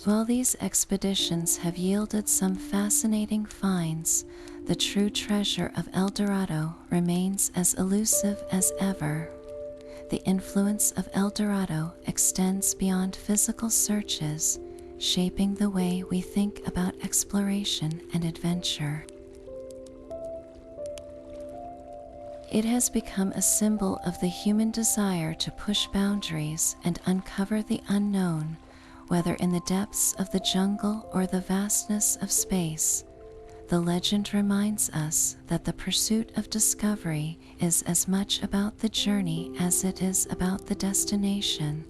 While these expeditions have yielded some fascinating finds, the true treasure of El Dorado remains as elusive as ever. The influence of El Dorado extends beyond physical searches, shaping the way we think about exploration and adventure. It has become a symbol of the human desire to push boundaries and uncover the unknown, whether in the depths of the jungle or the vastness of space. The legend reminds us that the pursuit of discovery is as much about the journey as it is about the destination,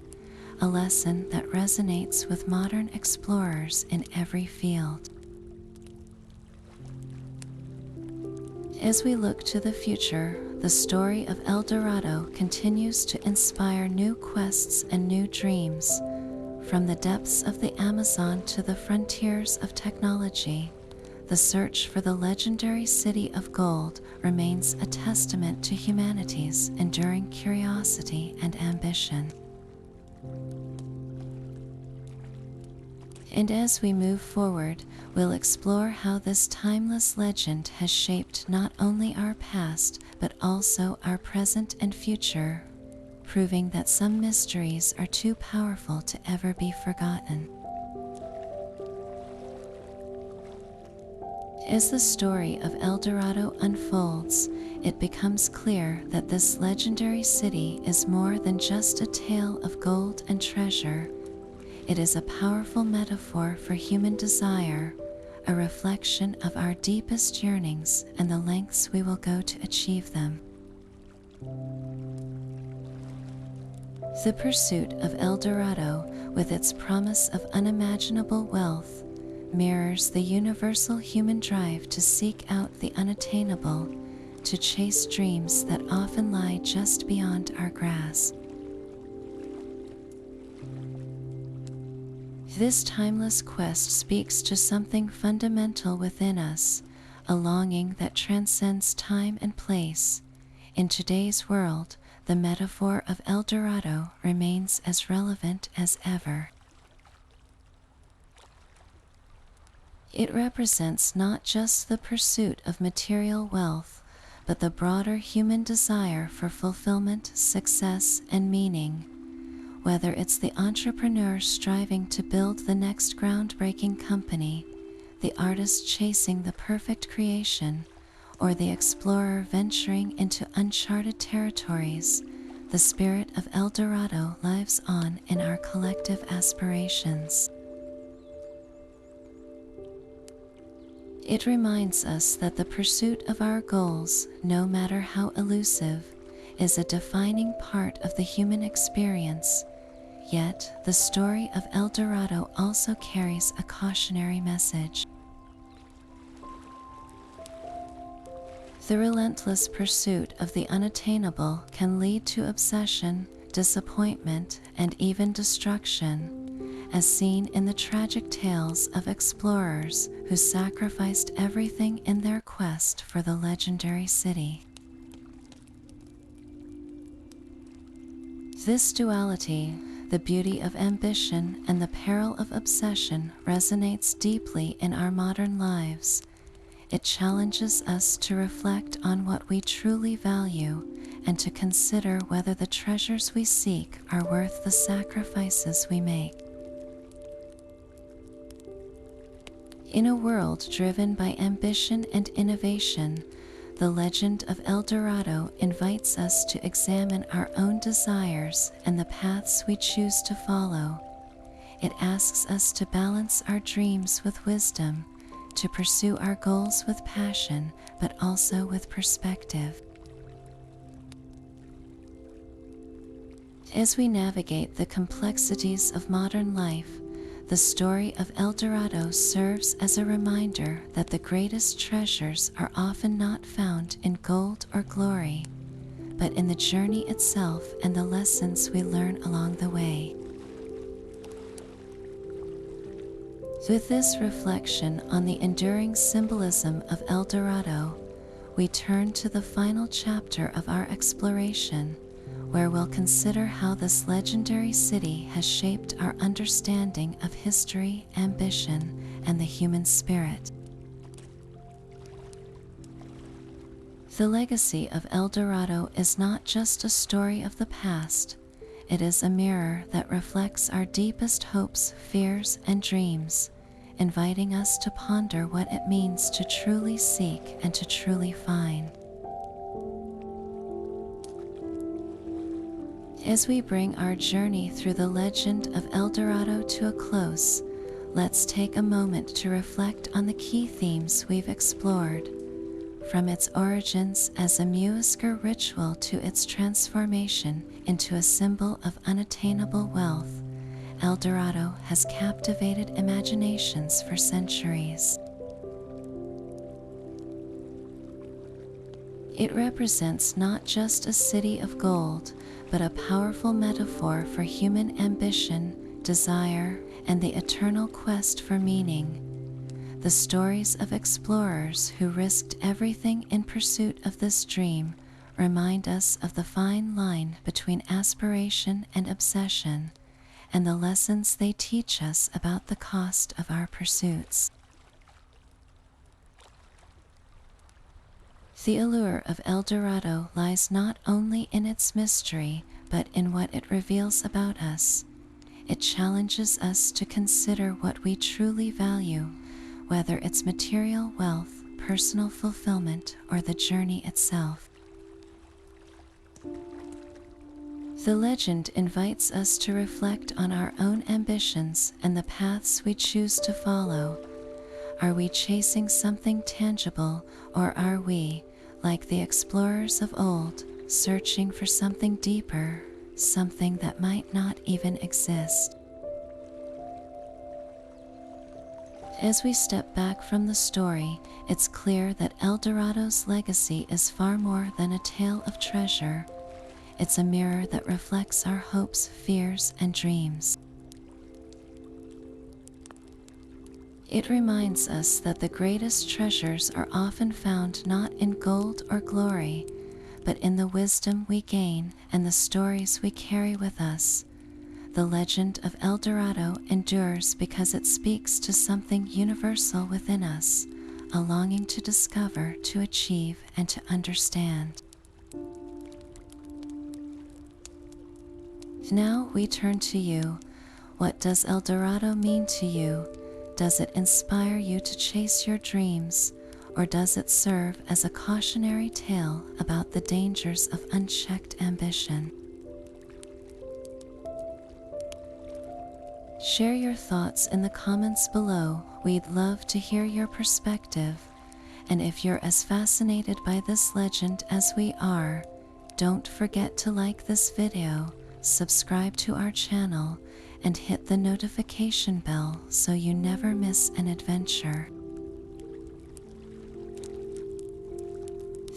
a lesson that resonates with modern explorers in every field. As we look to the future, the story of El Dorado continues to inspire new quests and new dreams. From the depths of the Amazon to the frontiers of technology, the search for the legendary city of gold remains a testament to humanity's enduring curiosity and ambition. And as we move forward, we'll explore how this timeless legend has shaped not only our past, but also our present and future, proving that some mysteries are too powerful to ever be forgotten. As the story of El Dorado unfolds, it becomes clear that this legendary city is more than just a tale of gold and treasure. It is a powerful metaphor for human desire, a reflection of our deepest yearnings and the lengths we will go to achieve them. The pursuit of El Dorado, with its promise of unimaginable wealth, mirrors the universal human drive to seek out the unattainable, to chase dreams that often lie just beyond our grasp. This timeless quest speaks to something fundamental within us, a longing that transcends time and place. In today's world, the metaphor of El Dorado remains as relevant as ever. It represents not just the pursuit of material wealth, but the broader human desire for fulfillment, success, and meaning. Whether it's the entrepreneur striving to build the next groundbreaking company, the artist chasing the perfect creation, or the explorer venturing into uncharted territories, the spirit of El Dorado lives on in our collective aspirations. It reminds us that the pursuit of our goals, no matter how elusive, is a defining part of the human experience. Yet, the story of El Dorado also carries a cautionary message. The relentless pursuit of the unattainable can lead to obsession, disappointment, and even destruction, as seen in the tragic tales of explorers who sacrificed everything in their quest for the legendary city. This duality, the beauty of ambition and the peril of obsession, resonates deeply in our modern lives. It challenges us to reflect on what we truly value and to consider whether the treasures we seek are worth the sacrifices we make. In a world driven by ambition and innovation, the legend of El Dorado invites us to examine our own desires and the paths we choose to follow. It asks us to balance our dreams with wisdom, to pursue our goals with passion, but also with perspective. As we navigate the complexities of modern life, the story of El Dorado serves as a reminder that the greatest treasures are often not found in gold or glory, but in the journey itself and the lessons we learn along the way. With this reflection on the enduring symbolism of El Dorado, we turn to the final chapter of our exploration, where we'll consider how this legendary city has shaped our understanding of history, ambition, and the human spirit. The legacy of El Dorado is not just a story of the past, it is a mirror that reflects our deepest hopes, fears, and dreams, inviting us to ponder what it means to truly seek and to truly find. As we bring our journey through the legend of El Dorado to a close, let's take a moment to reflect on the key themes we've explored. From its origins as a Muisca ritual to its transformation into a symbol of unattainable wealth, El Dorado has captivated imaginations for centuries. It represents not just a city of gold, but a powerful metaphor for human ambition, desire, and the eternal quest for meaning. The stories of explorers who risked everything in pursuit of this dream remind us of the fine line between aspiration and obsession, and the lessons they teach us about the cost of our pursuits. The allure of El Dorado lies not only in its mystery, but in what it reveals about us. It challenges us to consider what we truly value, whether it's material wealth, personal fulfillment, or the journey itself. The legend invites us to reflect on our own ambitions and the paths we choose to follow. Are we chasing something tangible, or are we, like the explorers of old, searching for something deeper, something that might not even exist? As we step back from the story, it's clear that El Dorado's legacy is far more than a tale of treasure. It's a mirror that reflects our hopes, fears, and dreams. It reminds us that the greatest treasures are often found not in gold or glory, but in the wisdom we gain and the stories we carry with us. The legend of El Dorado endures because it speaks to something universal within us, a longing to discover, to achieve, and to understand. Now we turn to you. What does El Dorado mean to you? Does it inspire you to chase your dreams, or does it serve as a cautionary tale about the dangers of unchecked ambition? Share your thoughts in the comments below. We'd love to hear your perspective. And if you're as fascinated by this legend as we are, don't forget to like this video, subscribe to our channel, and hit the notification bell so you never miss an adventure.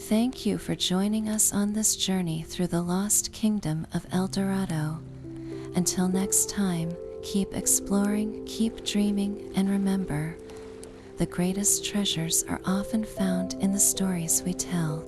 Thank you for joining us on this journey through the lost kingdom of El Dorado. Until next time, keep exploring, keep dreaming, and remember, the greatest treasures are often found in the stories we tell.